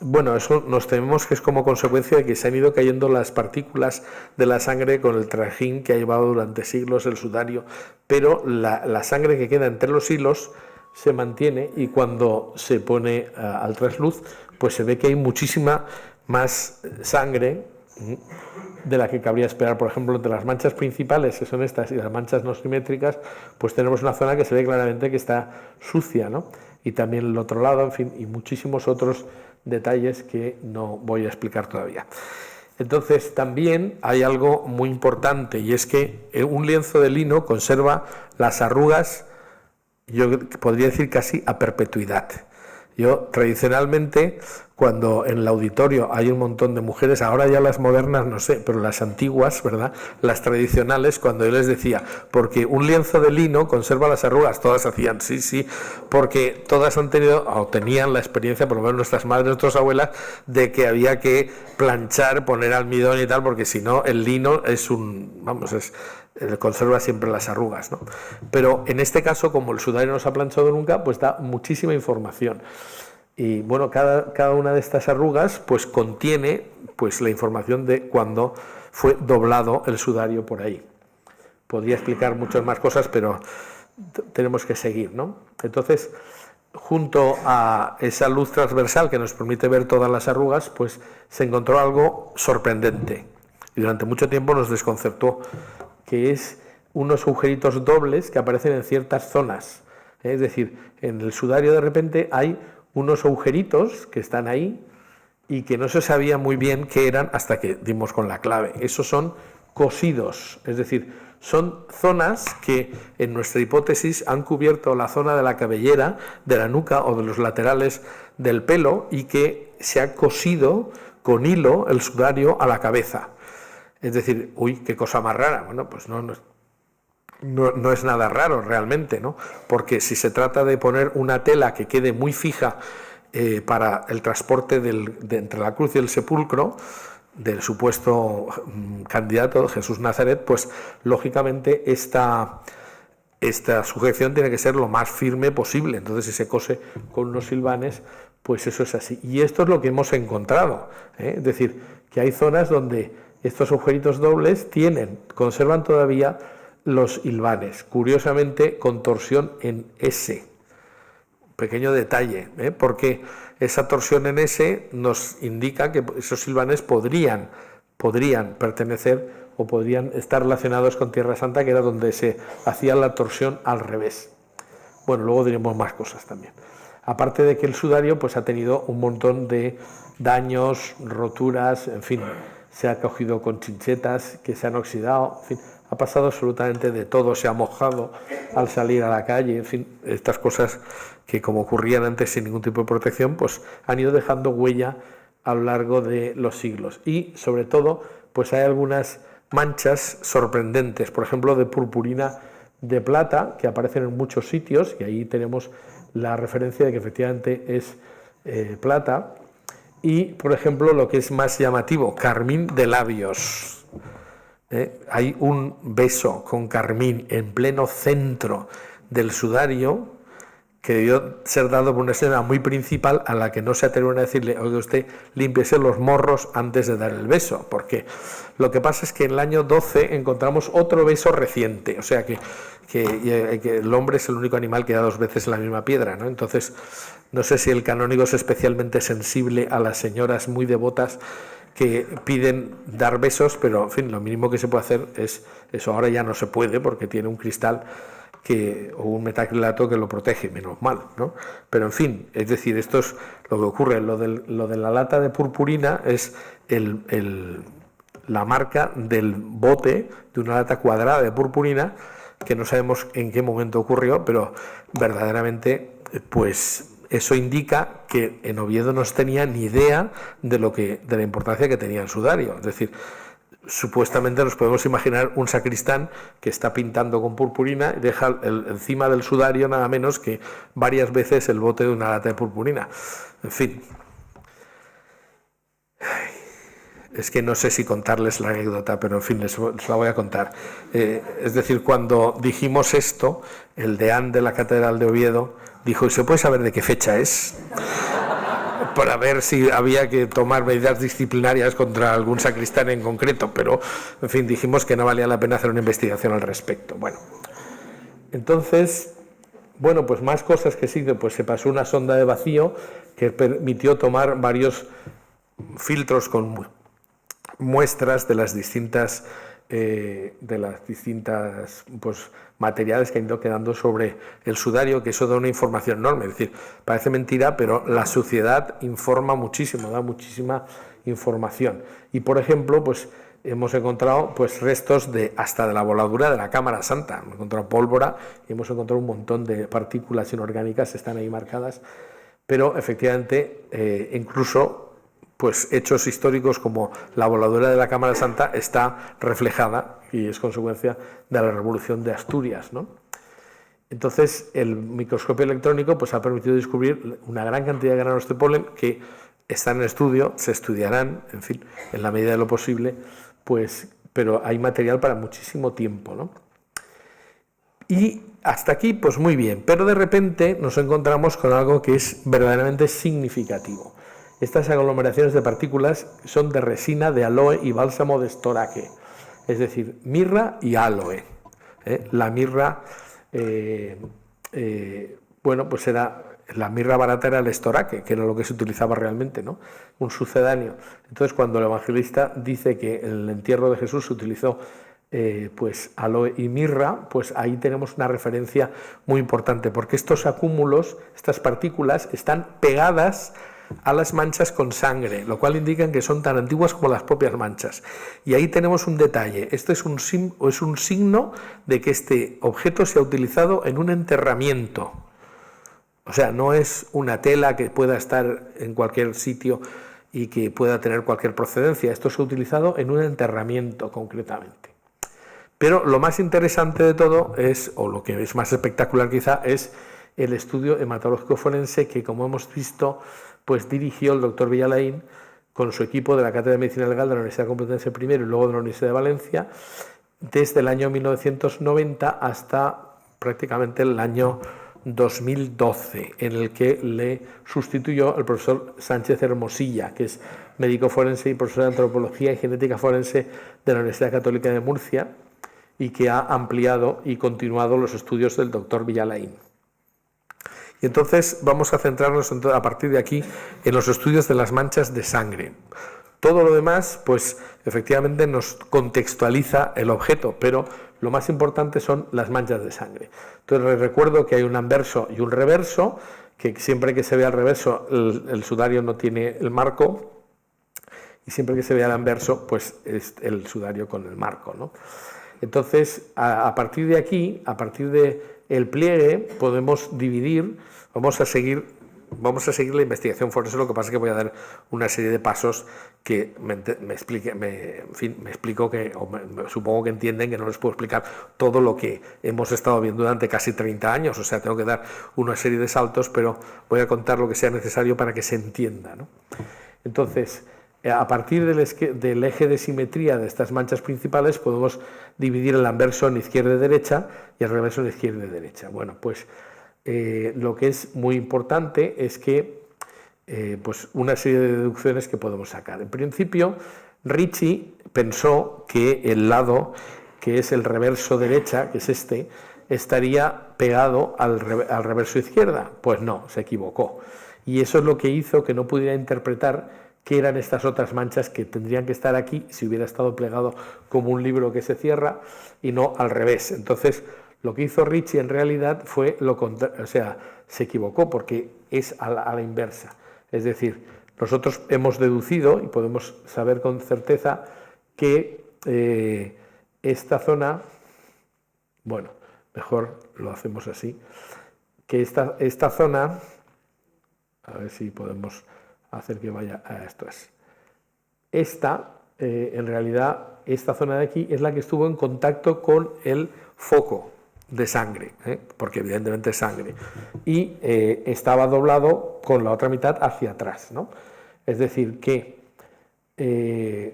bueno, eso nos tememos que es como consecuencia de que se han ido cayendo las partículas de la sangre con el trajín que ha llevado durante siglos el sudario, pero la sangre que queda entre los hilos se mantiene, y cuando se pone al trasluz pues se ve que hay muchísima más sangre de la que cabría esperar. Por ejemplo, entre las manchas principales, que son estas, y las manchas no simétricas, pues tenemos una zona que se ve claramente que está sucia, ¿no? Y también el otro lado, en fin, y muchísimos otros detalles que no voy a explicar todavía. Entonces, también hay algo muy importante, y es que un lienzo de lino conserva las arrugas, yo podría decir casi a perpetuidad. Yo, tradicionalmente, cuando en el auditorio hay un montón de mujeres, ahora ya las modernas no sé, pero las antiguas, ¿verdad?, las tradicionales, cuando yo les decía, porque un lienzo de lino conserva las arrugas, todas hacían sí, sí, porque todas han tenido o tenían la experiencia, por lo menos nuestras madres, nuestras abuelas, de que había que planchar, poner almidón y tal, porque si no el lino es conserva siempre las arrugas, ¿no? Pero en este caso, como el sudario no se ha planchado nunca, pues da muchísima información. Y bueno, cada una de estas arrugas pues contiene pues la información de cuándo fue doblado el sudario por ahí. Podría explicar muchas más cosas, pero tenemos que seguir, ¿no? Entonces, junto a esa luz transversal que nos permite ver todas las arrugas, pues se encontró algo sorprendente y durante mucho tiempo nos desconcertó, que es unos agujeritos dobles que aparecen en ciertas zonas. Es decir, en el sudario de repente hay unos agujeritos que están ahí y que no se sabía muy bien qué eran hasta que dimos con la clave. Esos son cosidos, es decir, son zonas que en nuestra hipótesis han cubierto la zona de la cabellera, de la nuca o de los laterales del pelo y que se ha cosido con hilo el sudario a la cabeza. Es decir, uy, qué cosa más rara. Bueno, pues no es nada raro realmente, ¿no? Porque si se trata de poner una tela que quede muy fija para el transporte entre la cruz y el sepulcro del supuesto candidato Jesús Nazaret, pues lógicamente esta sujeción tiene que ser lo más firme posible. Entonces, si se cose con unos silvanes, pues eso es así. Y esto es lo que hemos encontrado, ¿eh? Es decir, que hay zonas donde estos agujeritos dobles conservan todavía los hilvanes. Curiosamente, con torsión en S. Pequeño detalle, porque esa torsión en S nos indica que esos silvanes podrían pertenecer o podrían estar relacionados con Tierra Santa, que era donde se hacía la torsión al revés. Bueno, luego diremos más cosas también. Aparte de que el sudario pues ha tenido un montón de daños, roturas, en fin, se ha cogido con chinchetas que se han oxidado, en fin, ha pasado absolutamente de todo, se ha mojado al salir a la calle, en fin, estas cosas que como ocurrían antes sin ningún tipo de protección, pues han ido dejando huella a lo largo de los siglos. Y sobre todo, pues hay algunas manchas sorprendentes, por ejemplo, de purpurina de plata, que aparecen en muchos sitios, y ahí tenemos la referencia de que efectivamente es plata. Y, por ejemplo, lo que es más llamativo, carmín de labios. Hay un beso con carmín en pleno centro del sudario que debió ser dado por una señora muy principal a la que no se atrevieron a decirle, oiga usted, límpiese los morros antes de dar el beso, porque lo que pasa es que en el año 12 encontramos otro beso reciente, o sea que el hombre es el único animal que da dos veces la misma piedra, ¿no? Entonces, no sé si el canónigo es especialmente sensible a las señoras muy devotas que piden dar besos, pero en fin, lo mínimo que se puede hacer es eso. Ahora ya no se puede porque tiene un cristal o un metacrilato que lo protege, menos mal, ¿no? Pero en fin, es decir, esto es lo que ocurre. Lo de la lata de purpurina es la marca del bote de una lata cuadrada de purpurina que no sabemos en qué momento ocurrió, pero verdaderamente pues eso indica que en Oviedo no se tenía ni idea de la importancia que tenía el sudario. Es decir, supuestamente nos podemos imaginar un sacristán que está pintando con purpurina y deja encima del sudario nada menos que varias veces el bote de una lata de purpurina. En fin, es que no sé si contarles la anécdota, pero en fin, les la voy a contar. Es decir, cuando dijimos esto, el deán de la Catedral de Oviedo dijo, ¿y se puede saber de qué fecha es? Para ver si había que tomar medidas disciplinarias contra algún sacristán en concreto, pero en fin, dijimos que no valía la pena hacer una investigación al respecto. Bueno, entonces, bueno, pues más cosas que sí, pues se pasó una sonda de vacío que permitió tomar varios filtros con muestras de las distintas pues, materiales que han ido quedando sobre el sudario, que eso da una información enorme. Es decir, parece mentira, pero la suciedad informa muchísimo, da muchísima información. Y por ejemplo, pues hemos encontrado pues restos hasta de la voladura de la Cámara Santa. Hemos encontrado pólvora y hemos encontrado un montón de partículas inorgánicas, están ahí marcadas. pero efectivamente incluso pues hechos históricos como la voladura de la Cámara Santa está reflejada y es consecuencia de la Revolución de Asturias, ¿no? Entonces el microscopio electrónico pues ha permitido descubrir una gran cantidad de granos de polen que están en estudio, se estudiarán, en fin, en la medida de lo posible, pues, pero hay material para muchísimo tiempo, ¿no? Y hasta aquí pues muy bien, pero de repente nos encontramos con algo que es verdaderamente significativo. Estas aglomeraciones de partículas son de resina de aloe y bálsamo de estoraque, es decir, mirra y aloe. La mirra, bueno, pues la mirra barata era el estoraque, que era lo que se utilizaba realmente, ¿no? Un sucedáneo. Entonces, cuando el evangelista dice que en el entierro de Jesús se utilizó pues aloe y mirra, pues ahí tenemos una referencia muy importante, porque estos acúmulos, estas partículas, están pegadas a las manchas con sangre, lo cual indica que son tan antiguas como las propias manchas. Y ahí tenemos un detalle. Esto es un signo de que este objeto se ha utilizado en un enterramiento. O sea, no es una tela que pueda estar en cualquier sitio y que pueda tener cualquier procedencia. Esto se ha utilizado en un enterramiento concretamente. Pero lo más interesante de todo es, o lo que es más espectacular quizá, es el estudio hematológico forense que, como hemos visto, pues dirigió el doctor Villalain con su equipo de la Cátedra de Medicina Legal de la Universidad Complutense I y luego de la Universidad de Valencia, desde el año 1990 hasta prácticamente el año 2012, en el que le sustituyó el profesor Sánchez Hermosilla, que es médico forense y profesor de Antropología y Genética Forense de la Universidad Católica de Murcia, y que ha ampliado y continuado los estudios del doctor Villalain. Y entonces vamos a centrarnos a partir de aquí en los estudios de las manchas de sangre. Todo lo demás, pues efectivamente nos contextualiza el objeto, pero lo más importante son las manchas de sangre. Entonces les recuerdo que hay un anverso y un reverso, que siempre que se vea el reverso el sudario no tiene el marco, y siempre que se vea el anverso pues es el sudario con el marco, ¿no? Entonces a partir de aquí, a partir del pliegue, podemos dividir, vamos a seguir la investigación forense. Lo que pasa es que voy a dar una serie de pasos que supongo que entienden que no les puedo explicar todo lo que hemos estado viendo durante casi 30 años, o sea, tengo que dar una serie de saltos, pero voy a contar lo que sea necesario para que se entienda, ¿no? Entonces, a partir del eje de simetría de estas manchas principales podemos dividir el anverso en izquierda y derecha y el reverso en izquierda y derecha. Bueno, pues lo que es muy importante es que pues una serie de deducciones que podemos sacar. En principio, Ricci pensó que el lado que es el reverso derecha, que es este, estaría pegado al reverso izquierda. Pues no, se equivocó. Y eso es lo que hizo que no pudiera interpretar qué eran estas otras manchas que tendrían que estar aquí si hubiera estado plegado como un libro que se cierra y no al revés. Entonces, lo que hizo Ricci en realidad fue lo contrario, o sea, se equivocó porque es a la inversa. Es decir, nosotros hemos deducido y podemos saber con certeza que esta zona, bueno, mejor lo hacemos así, que esta zona, a ver si podemos hacer que vaya a esto es. En realidad, esta zona de aquí es la que estuvo en contacto con el foco de sangre, porque evidentemente es sangre, y estaba doblado con la otra mitad hacia atrás, ¿no? Es decir, que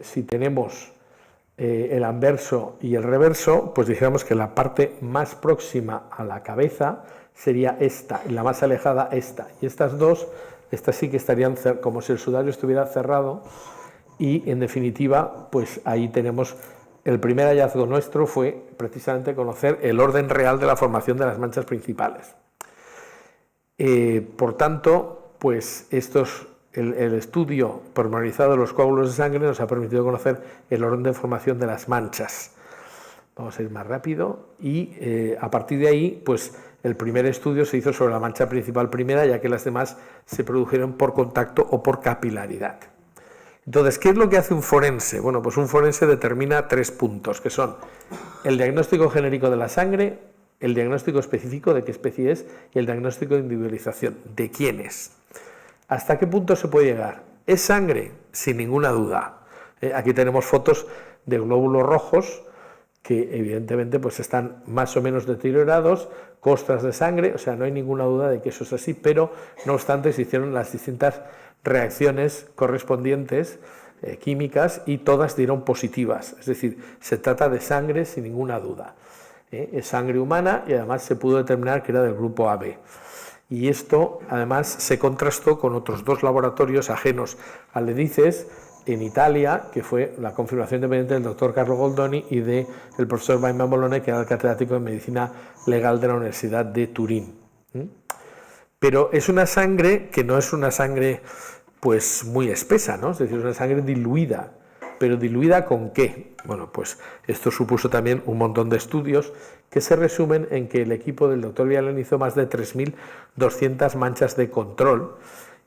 si tenemos el anverso y el reverso, pues dijéramos que la parte más próxima a la cabeza sería esta, y la más alejada esta, y estas dos, estas sí que estarían como si el sudario estuviera cerrado, y en definitiva, pues ahí tenemos el primer hallazgo nuestro fue precisamente conocer el orden real de la formación de las manchas principales. Por tanto, pues el estudio pormenorizado de los coágulos de sangre nos ha permitido conocer el orden de formación de las manchas. Vamos a ir más rápido y a partir de ahí, pues el primer estudio se hizo sobre la mancha principal primera, ya que las demás se produjeron por contacto o por capilaridad. Entonces, ¿qué es lo que hace un forense? Bueno, pues un forense determina 3 puntos, que son el diagnóstico genérico de la sangre, el diagnóstico específico de qué especie es y el diagnóstico de individualización, de quién es. ¿Hasta qué punto se puede llegar? ¿Es sangre? Sin ninguna duda. Aquí tenemos fotos de glóbulos rojos que evidentemente pues están más o menos deteriorados, costras de sangre, o sea, no hay ninguna duda de que eso es así, pero no obstante se hicieron las distintas reacciones correspondientes químicas y todas dieron positivas, es decir, se trata de sangre sin ninguna duda. Es sangre humana y además se pudo determinar que era del grupo AB. Y esto además se contrastó con otros 2 laboratorios ajenos al EDICES en Italia, que fue la confirmación independiente del doctor Carlo Goldoni y del profesor Vaima Molone, que era el catedrático de Medicina Legal de la Universidad de Turín. Pero es una sangre que no es una sangre pues muy espesa, ¿no? Es decir, es una sangre diluida. ¿Pero diluida con qué? Bueno, pues esto supuso también un montón de estudios que se resumen en que el equipo del doctor Vialén hizo más de 3.200 manchas de control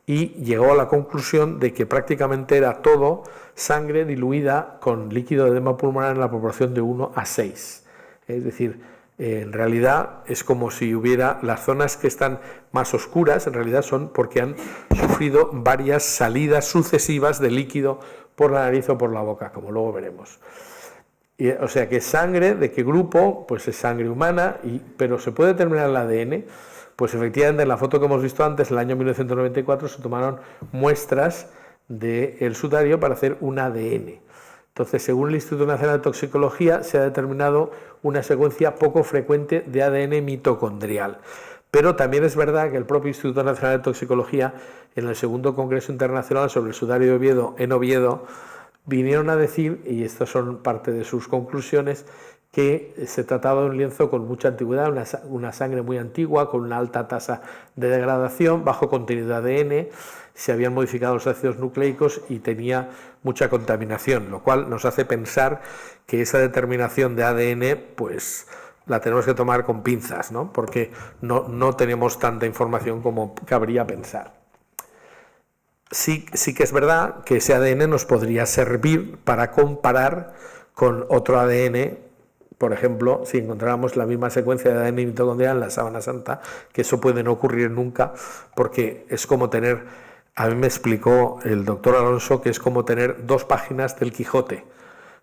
y llegó a la conclusión de que prácticamente era todo sangre diluida con líquido de edema pulmonar en la proporción de 1 a 6. Es decir, en realidad es como si hubiera las zonas que están más oscuras, en realidad son porque han sufrido varias salidas sucesivas de líquido por la nariz o por la boca, como luego veremos. O sea que sangre, ¿de qué grupo? Pues es sangre humana, pero ¿se puede determinar el ADN? Pues efectivamente en la foto que hemos visto antes, en el año 1994, se tomaron muestras del sudario para hacer un ADN. Entonces, según el Instituto Nacional de Toxicología, se ha determinado una secuencia poco frecuente de ADN mitocondrial. Pero también es verdad que el propio Instituto Nacional de Toxicología, en el segundo Congreso Internacional sobre el Sudario de Oviedo, en Oviedo, vinieron a decir, y estas son parte de sus conclusiones, que se trataba de un lienzo con mucha antigüedad, una sangre muy antigua, con una alta tasa de degradación, bajo contenido de ADN, se habían modificado los ácidos nucleicos y tenía mucha contaminación, lo cual nos hace pensar que esa determinación de ADN, pues la tenemos que tomar con pinzas, ¿no? Porque no tenemos tanta información como cabría pensar. Sí que es verdad que ese ADN nos podría servir para comparar con otro ADN. Por ejemplo, si encontráramos la misma secuencia de ADN mitocondrial en la sábana santa, que eso puede no ocurrir nunca, porque es como tener, a mí me explicó el doctor Alonso, que es como tener 2 páginas del Quijote.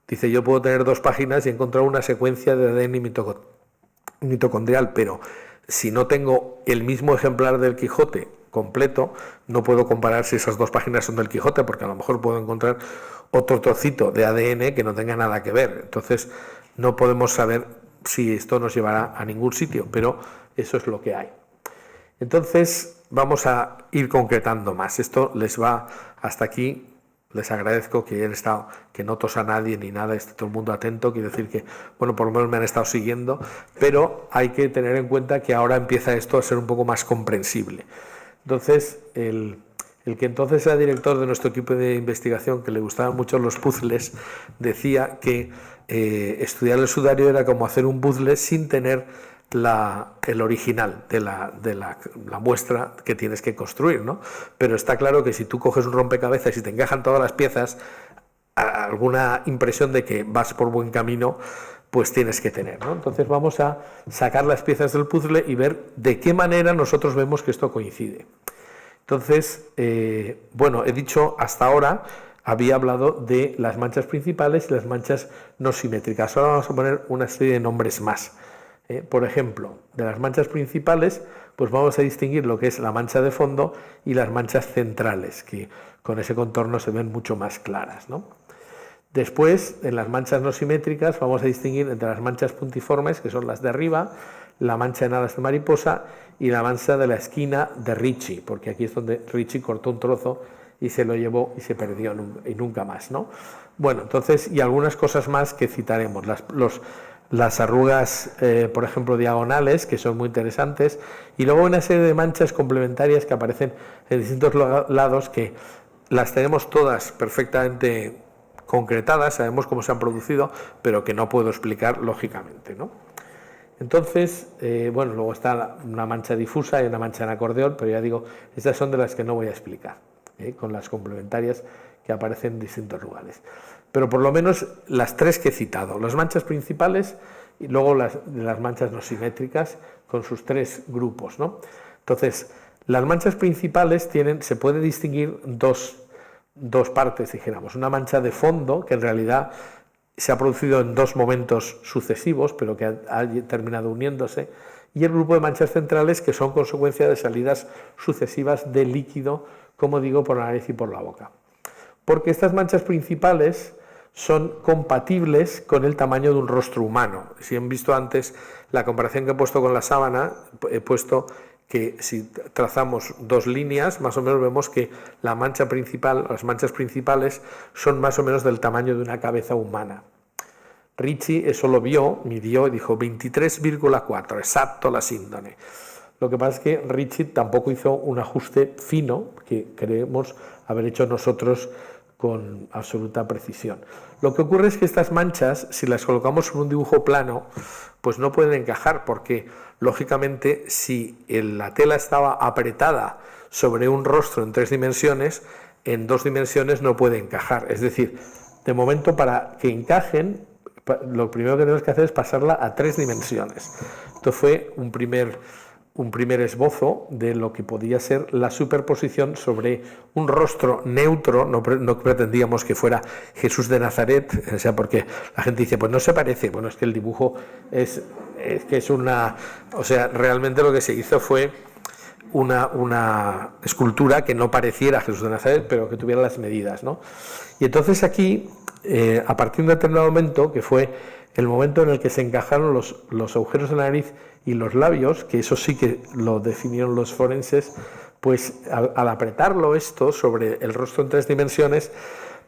Dice, yo puedo tener 2 páginas y encontrar una secuencia de ADN mitocondrial, pero si no tengo el mismo ejemplar del Quijote completo, no puedo comparar si esas 2 páginas son del Quijote, porque a lo mejor puedo encontrar otro trocito de ADN que no tenga nada que ver. Entonces, no podemos saber si esto nos llevará a ningún sitio, pero eso es lo que hay. Entonces, vamos a ir concretando más. Esto les va hasta aquí. Les agradezco que hayan estado, que no tosa a nadie ni nada, esté todo el mundo atento. Quiere decir que, bueno, por lo menos me han estado siguiendo, pero hay que tener en cuenta que ahora empieza esto a ser un poco más comprensible. Entonces, el que entonces era director de nuestro equipo de investigación, que le gustaban mucho los puzzles, decía que estudiar el sudario era como hacer un puzzle sin tener el original de la muestra que tienes que construir, ¿no? Pero está claro que si tú coges un rompecabezas y te encajan todas las piezas, alguna impresión de que vas por buen camino, pues tienes que tener, ¿no? Entonces vamos a sacar las piezas del puzzle y ver de qué manera nosotros vemos que esto coincide. Entonces, bueno, he dicho hasta ahora, había hablado de las manchas principales y las manchas no simétricas. Ahora vamos a poner una serie de nombres más. Por ejemplo, de las manchas principales, pues vamos a distinguir lo que es la mancha de fondo y las manchas centrales, que con ese contorno se ven mucho más claras, ¿no? Después, en las manchas no simétricas, vamos a distinguir entre las manchas puntiformes, que son las de arriba, la mancha en alas de mariposa y la mancha de la esquina de Ricci, porque aquí es donde Ricci cortó un trozo y se lo llevó y se perdió y nunca más, ¿no? Bueno, entonces, y algunas cosas más que citaremos. Las arrugas, por ejemplo, diagonales, que son muy interesantes, y luego una serie de manchas complementarias que aparecen en distintos lados, que las tenemos todas perfectamente concretadas, sabemos cómo se han producido, pero que no puedo explicar lógicamente, ¿no? Entonces, bueno, luego está una mancha difusa y una mancha en acordeón, pero ya digo, estas son de las que no voy a explicar, con las complementarias que aparecen en distintos lugares. Pero por lo menos las 3 que he citado, las manchas principales y luego las manchas no simétricas con sus 3 grupos, ¿no? Entonces, Las manchas principales se puede distinguir dos partes, dijéramos. Una mancha de fondo, que en realidad se ha producido en dos momentos sucesivos, pero que ha terminado uniéndose, y el grupo de manchas centrales, que son consecuencia de salidas sucesivas de líquido, como digo, por la nariz y por la boca. Porque estas manchas principales son compatibles con el tamaño de un rostro humano. Si han visto antes la comparación que he puesto con la sábana, he puesto que si trazamos dos líneas, más o menos vemos que las manchas principales son más o menos del tamaño de una cabeza humana. Ricci eso lo vio, midió y dijo 23,4, exacto la síndrome. Lo que pasa es que Ricci tampoco hizo un ajuste fino que creemos haber hecho nosotros con absoluta precisión. Lo que ocurre es que estas manchas, si las colocamos sobre un dibujo plano, pues no pueden encajar, porque lógicamente si la tela estaba apretada sobre un rostro en 3 dimensiones, en 2 dimensiones no puede encajar. Es decir, de momento, para que encajen, lo primero que tenemos que hacer es pasarla a 3 dimensiones. Esto fue un primer esbozo de lo que podía ser la superposición sobre un rostro neutro. No pretendíamos que fuera Jesús de Nazaret, o sea, porque la gente dice, pues no se parece. Bueno, es que el dibujo es una... O sea, realmente lo que se hizo fue una escultura que no pareciera Jesús de Nazaret, pero que tuviera las medidas, ¿no? Y entonces aquí, a partir de un determinado momento, que fue el momento en el que se encajaron los agujeros de la nariz y los labios, que eso sí que lo definieron los forenses, pues al apretarlo esto sobre el rostro en 3 dimensiones,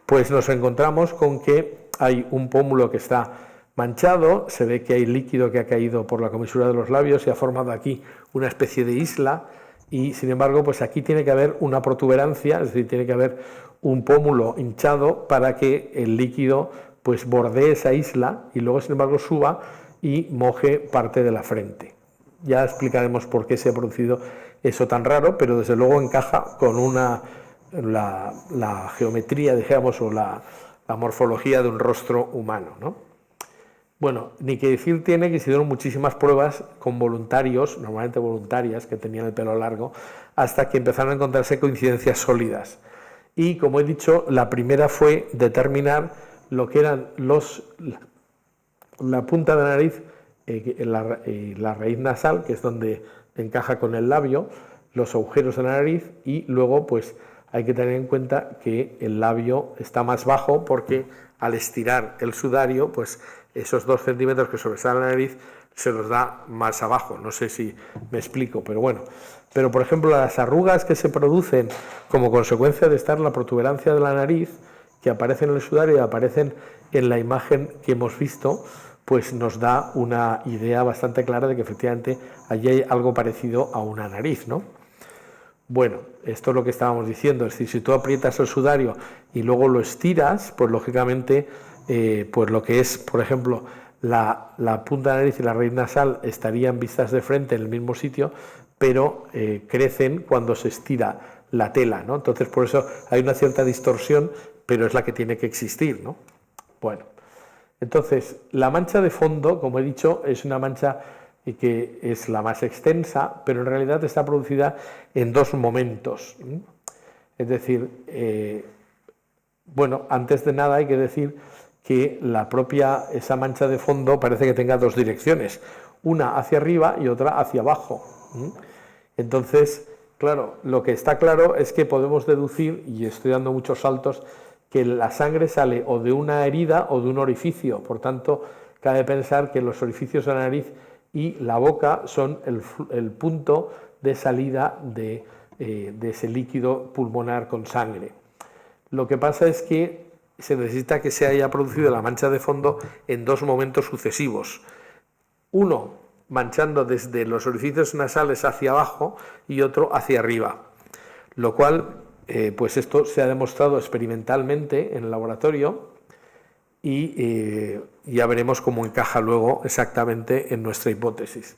pues nos encontramos con que hay un pómulo que está manchado, se ve que hay líquido que ha caído por la comisura de los labios y ha formado aquí una especie de isla, y sin embargo, pues aquí tiene que haber una protuberancia, es decir, tiene que haber un pómulo hinchado para que el líquido pues bordee esa isla y luego, sin embargo, suba y moje parte de la frente. Ya explicaremos por qué se ha producido eso tan raro, pero desde luego encaja con la geometría, digamos, o la morfología de un rostro humano, ¿no? Bueno, ni que decir tiene que se dieron muchísimas pruebas con voluntarios, normalmente voluntarias, que tenían el pelo largo, hasta que empezaron a encontrarse coincidencias sólidas. Y, como he dicho, la primera fue determinar lo que eran la punta de la nariz, la raíz nasal, que es donde encaja con el labio, los agujeros de la nariz, y luego pues hay que tener en cuenta que el labio está más bajo porque al estirar el sudario, pues esos 2 centímetros que sobresalen la nariz se los da más abajo. No sé si me explico, pero bueno. Pero, por ejemplo, las arrugas que se producen como consecuencia de estar la protuberancia de la nariz, que aparecen en el sudario y aparecen en la imagen que hemos visto, pues nos da una idea bastante clara de que efectivamente allí hay algo parecido a una nariz, ¿no? Bueno, esto es lo que estábamos diciendo, es decir, si tú aprietas el sudario y luego lo estiras, pues lógicamente, pues lo que es, por ejemplo, la punta de la nariz y la raíz nasal estarían vistas de frente en el mismo sitio, pero crecen cuando se estira la tela, ¿no? Entonces, por eso hay una cierta distorsión, pero es la que tiene que existir, ¿no? Bueno, entonces, la mancha de fondo, como he dicho, es una mancha que es la más extensa, pero en realidad está producida en 2 momentos. Es decir, bueno, antes de nada hay que decir que esa mancha de fondo parece que tenga 2 direcciones, una hacia arriba y otra hacia abajo. Entonces, claro, lo que está claro es que podemos deducir, y estoy dando muchos saltos, que la sangre sale o de una herida o de un orificio. Por tanto, cabe pensar que los orificios de la nariz y la boca son el punto de salida de ese líquido pulmonar con sangre. Lo que pasa es que se necesita que se haya producido la mancha de fondo en 2 momentos sucesivos. Uno manchando desde los orificios nasales hacia abajo y otro hacia arriba. Lo cual, pues esto se ha demostrado experimentalmente en el laboratorio y ya veremos cómo encaja luego exactamente en nuestra hipótesis.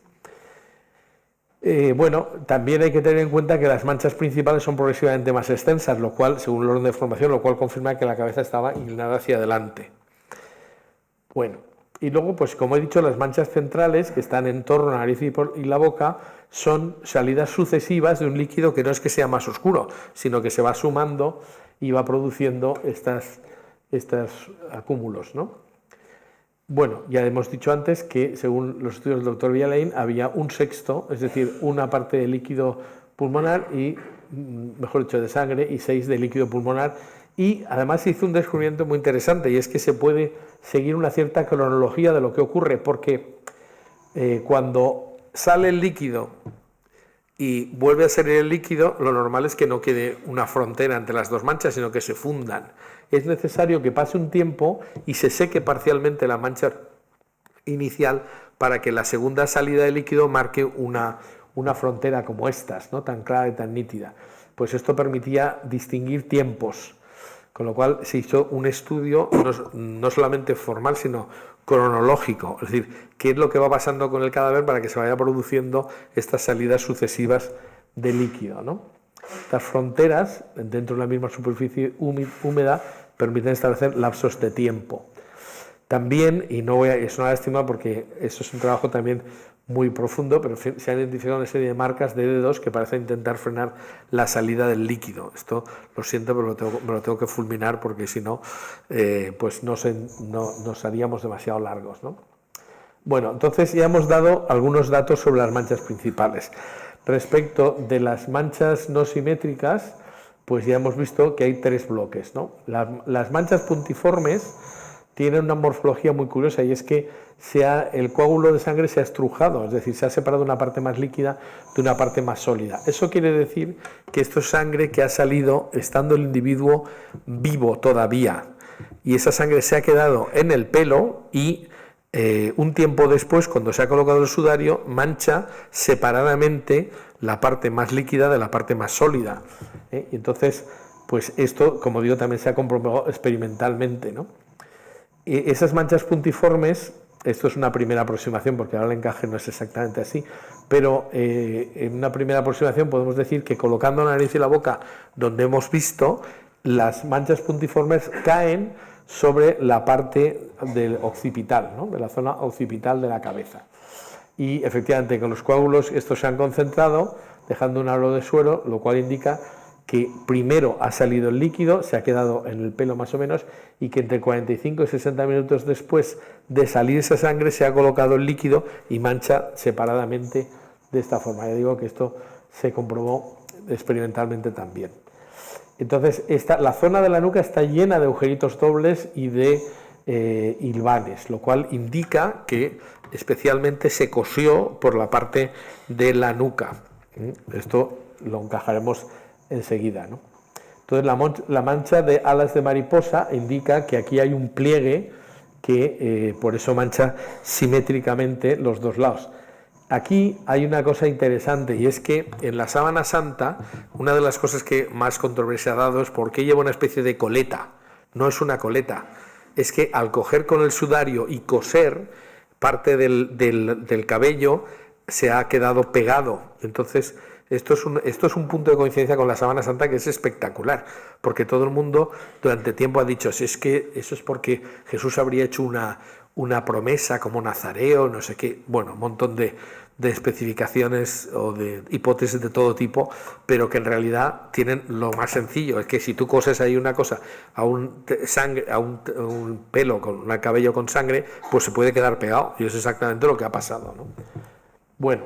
Bueno, también hay que tener en cuenta que las manchas principales son progresivamente más extensas, lo cual, según el orden de formación, lo cual confirma que la cabeza estaba inclinada hacia adelante. Bueno, Y luego, pues como he dicho, las manchas centrales que están en torno a la nariz y la boca son salidas sucesivas de un líquido que no es que sea más oscuro, sino que se va sumando y va produciendo estos acúmulos, ¿no? Bueno, ya hemos dicho antes que según los estudios del doctor Villain había un sexto, es decir, una parte de líquido pulmonar y, mejor dicho, de sangre y 6 de líquido pulmonar. Y además se hizo un descubrimiento muy interesante, y es que se puede seguir una cierta cronología de lo que ocurre, porque cuando sale el líquido y vuelve a salir el líquido, lo normal es que no quede una frontera entre las dos manchas, sino que se fundan. Es necesario que pase un tiempo y se seque parcialmente la mancha inicial para que la segunda salida de líquido marque una frontera como estas, ¿no? Tan clara y tan nítida. Pues esto permitía distinguir tiempos, con lo cual se hizo un estudio no solamente formal, sino cronológico, es decir, qué es lo que va pasando con el cadáver para que se vaya produciendo estas salidas sucesivas de líquido, ¿no? Estas fronteras dentro de la misma superficie húmeda permiten establecer lapsos de tiempo. También, y no es una lástima porque eso es un trabajo también muy profundo, pero se han identificado una serie de marcas de dedos que parecen intentar frenar la salida del líquido. Esto lo siento, pero me lo tengo que fulminar porque si no, pues nos haríamos demasiado largos, ¿no? Bueno, entonces ya hemos dado algunos datos sobre las manchas principales. Respecto de las manchas no simétricas, pues ya hemos visto que hay 3 bloques, ¿no? Las manchas puntiformes tienen una morfología muy curiosa, y es que el coágulo de sangre se ha estrujado, es decir, se ha separado una parte más líquida de una parte más sólida. Eso quiere decir que esto es sangre que ha salido estando el individuo vivo todavía, y esa sangre se ha quedado en el pelo y un tiempo después, cuando se ha colocado el sudario, mancha separadamente la parte más líquida de la parte más sólida. Y entonces, pues esto, como digo, también se ha comprobado experimentalmente, ¿no? Esas manchas puntiformes, esto es una primera aproximación porque ahora el encaje no es exactamente así, pero en una primera aproximación podemos decir que colocando la nariz y la boca donde hemos visto, las manchas puntiformes caen sobre la parte del occipital, ¿no? De la zona occipital de la cabeza. Y efectivamente con los coágulos estos se han concentrado dejando un halo de suero, lo cual indica que primero ha salido el líquido, se ha quedado en el pelo más o menos, y que entre 45 y 60 minutos después de salir esa sangre se ha colocado el líquido y mancha separadamente de esta forma. Ya digo que esto se comprobó experimentalmente también. Entonces, la zona de la nuca está llena de agujeritos dobles y de hilvanes, lo cual indica que especialmente se cosió por la parte de la nuca. Esto lo encajaremos enseguida, ¿no? Entonces la mancha de alas de mariposa indica que aquí hay un pliegue que por eso mancha simétricamente los dos lados. Aquí hay una cosa interesante, y es que en la sábana santa una de las cosas que más controversia ha dado es por qué lleva una especie de coleta. No es una coleta, es que al coger con el sudario y coser, parte del cabello se ha quedado pegado. Entonces esto es un punto de coincidencia con la sábana santa que es espectacular, porque todo el mundo durante tiempo ha dicho, si es que eso es porque Jesús habría hecho una promesa como nazareo, no sé qué, bueno, un montón de especificaciones o de hipótesis de todo tipo, pero que en realidad tienen lo más sencillo, es que si tú coses ahí una cosa a un pelo con un cabello con sangre, pues se puede quedar pegado, y es exactamente lo que ha pasado, ¿no? Bueno,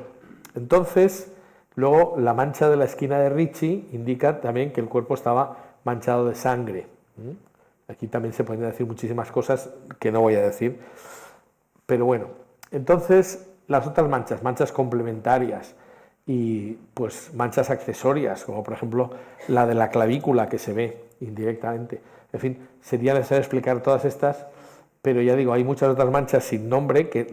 entonces luego la mancha de la esquina de Ricci indica también que el cuerpo estaba manchado de sangre. Aquí también se pueden decir muchísimas cosas que no voy a decir, pero bueno, entonces las otras manchas complementarias y pues manchas accesorias, como por ejemplo la de la clavícula que se ve indirectamente. En fin, sería necesario explicar todas estas, pero ya digo, hay muchas otras manchas sin nombre que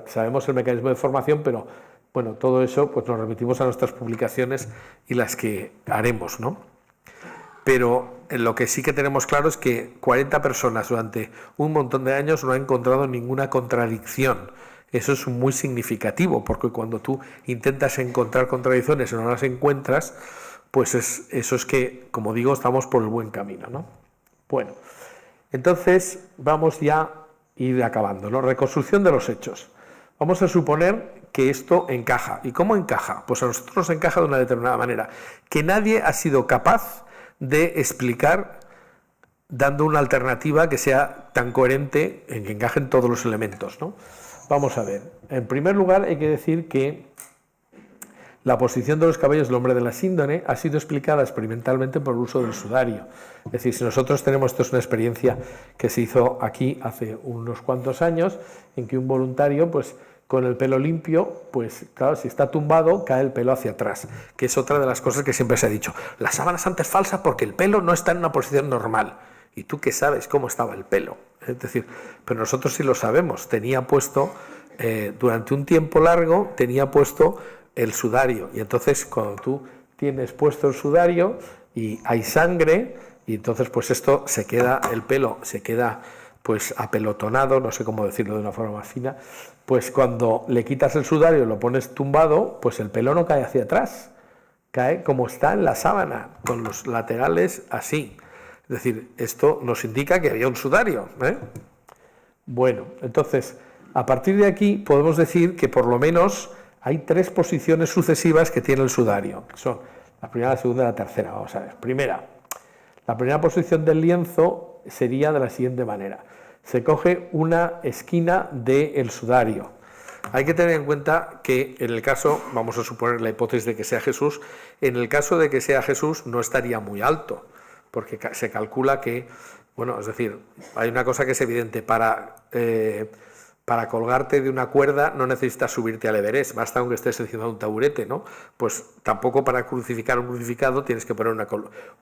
sabemos el mecanismo de formación, pero bueno, todo eso pues nos remitimos a nuestras publicaciones y las que haremos, ¿no? Pero lo que sí que tenemos claro es que 40 personas durante un montón de años no han encontrado ninguna contradicción. Eso es muy significativo, porque cuando tú intentas encontrar contradicciones y no las encuentras, pues eso es que, como digo, estamos por el buen camino, ¿no? Bueno, entonces vamos ya ir acabando, ¿no? Reconstrucción de los hechos. Vamos a suponer que esto encaja. ¿Y cómo encaja? Pues a nosotros nos encaja de una determinada manera, que nadie ha sido capaz de explicar dando una alternativa que sea tan coherente en que encajen todos los elementos, ¿no? Vamos a ver. En primer lugar, hay que decir que la posición de los cabellos del hombre de la síndone ha sido explicada experimentalmente por el uso del sudario. Es decir, si nosotros tenemos, esto es una experiencia que se hizo aquí hace unos cuantos años, en que un voluntario, pues con el pelo limpio, pues claro, si está tumbado, cae el pelo hacia atrás, que es otra de las cosas que siempre se ha dicho. La sábana santa es falsa porque el pelo no está en una posición normal. ¿Y tú qué sabes cómo estaba el pelo? Es decir, pero nosotros sí lo sabemos. Tenía puesto, durante un tiempo largo, tenía puesto el sudario. Y entonces cuando tú tienes puesto el sudario y hay sangre, y entonces pues esto se queda, el pelo se queda pues apelotonado, no sé cómo decirlo de una forma más fina, pues cuando le quitas el sudario y lo pones tumbado, pues el pelo no cae hacia atrás, cae como está en la sábana, con los laterales así. Es decir, esto nos indica que había un sudario, ¿eh? Bueno, entonces, a partir de aquí podemos decir que por lo menos hay 3 posiciones sucesivas que tiene el sudario, que son la primera, la segunda y la tercera. Vamos a ver. Primera, la primera posición del lienzo sería de la siguiente manera. Se coge una esquina del sudario. Hay que tener en cuenta que en el caso, vamos a suponer la hipótesis de que sea Jesús, en el caso de que sea Jesús no estaría muy alto, porque se calcula que, bueno, es decir, hay una cosa que es evidente, para colgarte de una cuerda no necesitas subirte al Everest, basta aunque estés encima de un taburete, ¿no? Pues tampoco para crucificar a un crucificado tienes que poner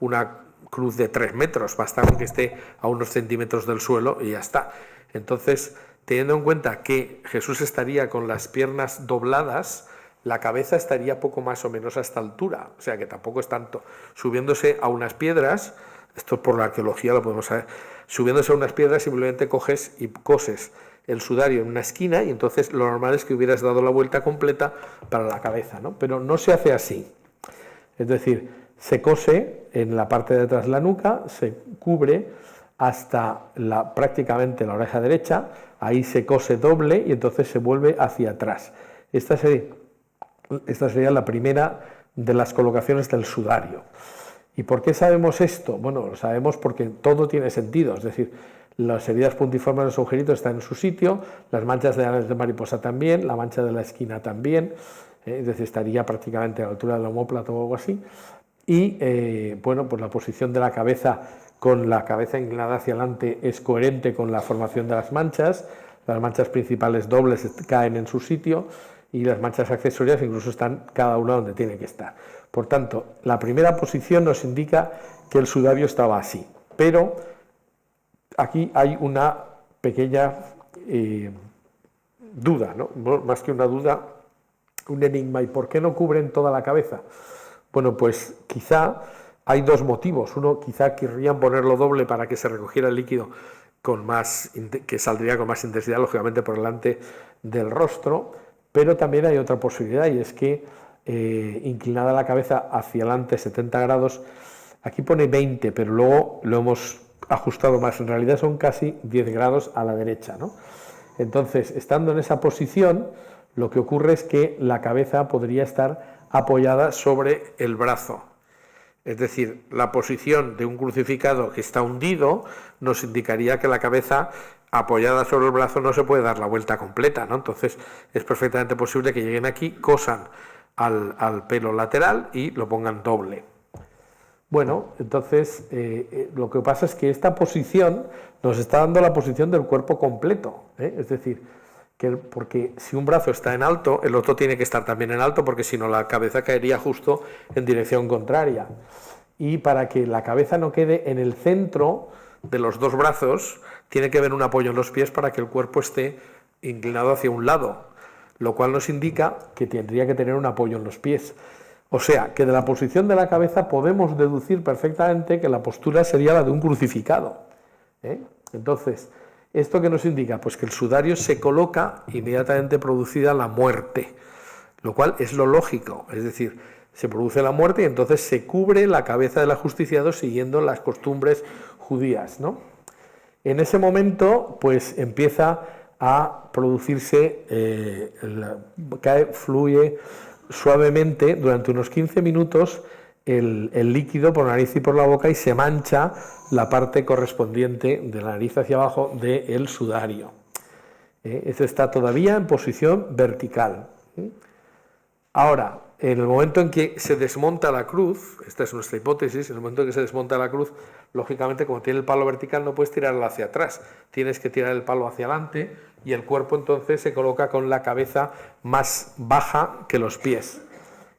una cruz de 3 metros, basta aunque esté a unos centímetros del suelo y ya está. Entonces, teniendo en cuenta que Jesús estaría con las piernas dobladas, la cabeza estaría poco más o menos a esta altura, o sea que tampoco es tanto. Subiéndose a unas piedras, esto por la arqueología lo podemos saber, subiéndose a unas piedras simplemente coges y coses el sudario en una esquina y entonces lo normal es que hubieras dado la vuelta completa para la cabeza, ¿no? Pero no se hace así. Es decir, se cose en la parte de atrás de la nuca, se cubre hasta prácticamente la oreja derecha, ahí se cose doble y entonces se vuelve hacia atrás. Esta sería la primera de las colocaciones del sudario. ¿Y por qué sabemos esto? Bueno, lo sabemos porque todo tiene sentido, es decir, las heridas puntiformes de los agujeritos están en su sitio, las manchas de alas de mariposa también, la mancha de la esquina también, es decir, estaría prácticamente a la altura del omóplato o algo así. Y bueno, pues la posición de la cabeza con la cabeza inclinada hacia adelante es coherente con la formación de las manchas principales dobles caen en su sitio y las manchas accesorias incluso están cada una donde tiene que estar. Por tanto, la primera posición nos indica que el sudario estaba así, pero aquí hay una pequeña duda, ¿no? Más que una duda, un enigma. ¿Y por qué no cubren toda la cabeza? Bueno, pues quizá hay 2 motivos. Uno, quizá querrían ponerlo doble para que se recogiera el líquido que saldría con más intensidad, lógicamente, por delante del rostro, pero también hay otra posibilidad, y es que inclinada la cabeza hacia adelante 70 grados, aquí pone 20, pero luego lo hemos ajustado más, en realidad son casi 10 grados a la derecha, ¿no? Entonces, estando en esa posición, lo que ocurre es que la cabeza podría estar apoyada sobre el brazo. Es decir, la posición de un crucificado que está hundido nos indicaría que la cabeza apoyada sobre el brazo no se puede dar la vuelta completa, ¿no? Entonces es perfectamente posible que lleguen aquí, cosan al pelo lateral y lo pongan doble. Bueno, entonces lo que pasa es que esta posición nos está dando la posición del cuerpo completo, ¿eh? Es decir, porque si un brazo está en alto, el otro tiene que estar también en alto, porque si no la cabeza caería justo en dirección contraria. Y para que la cabeza no quede en el centro de los 2 brazos, tiene que haber un apoyo en los pies para que el cuerpo esté inclinado hacia un lado, lo cual nos indica que tendría que tener un apoyo en los pies. O sea, que de la posición de la cabeza podemos deducir perfectamente que la postura sería la de un crucificado, ¿eh? Entonces, ¿esto qué nos indica? Pues que el sudario se coloca inmediatamente producida la muerte, lo cual es lo lógico, es decir, se produce la muerte y entonces se cubre la cabeza del ajusticiado siguiendo las costumbres judías, ¿no? En ese momento, pues empieza a producirse, fluye suavemente durante unos 15 minutos el líquido por la nariz y por la boca y se mancha la parte correspondiente de la nariz hacia abajo del sudario. Esto está todavía en posición vertical. Ahora, en el momento en que se desmonta la cruz, esta es nuestra hipótesis, en el momento en que se desmonta la cruz, lógicamente, como tiene el palo vertical, no puedes tirarla hacia atrás, tienes que tirar el palo hacia adelante y el cuerpo entonces se coloca con la cabeza más baja que los pies.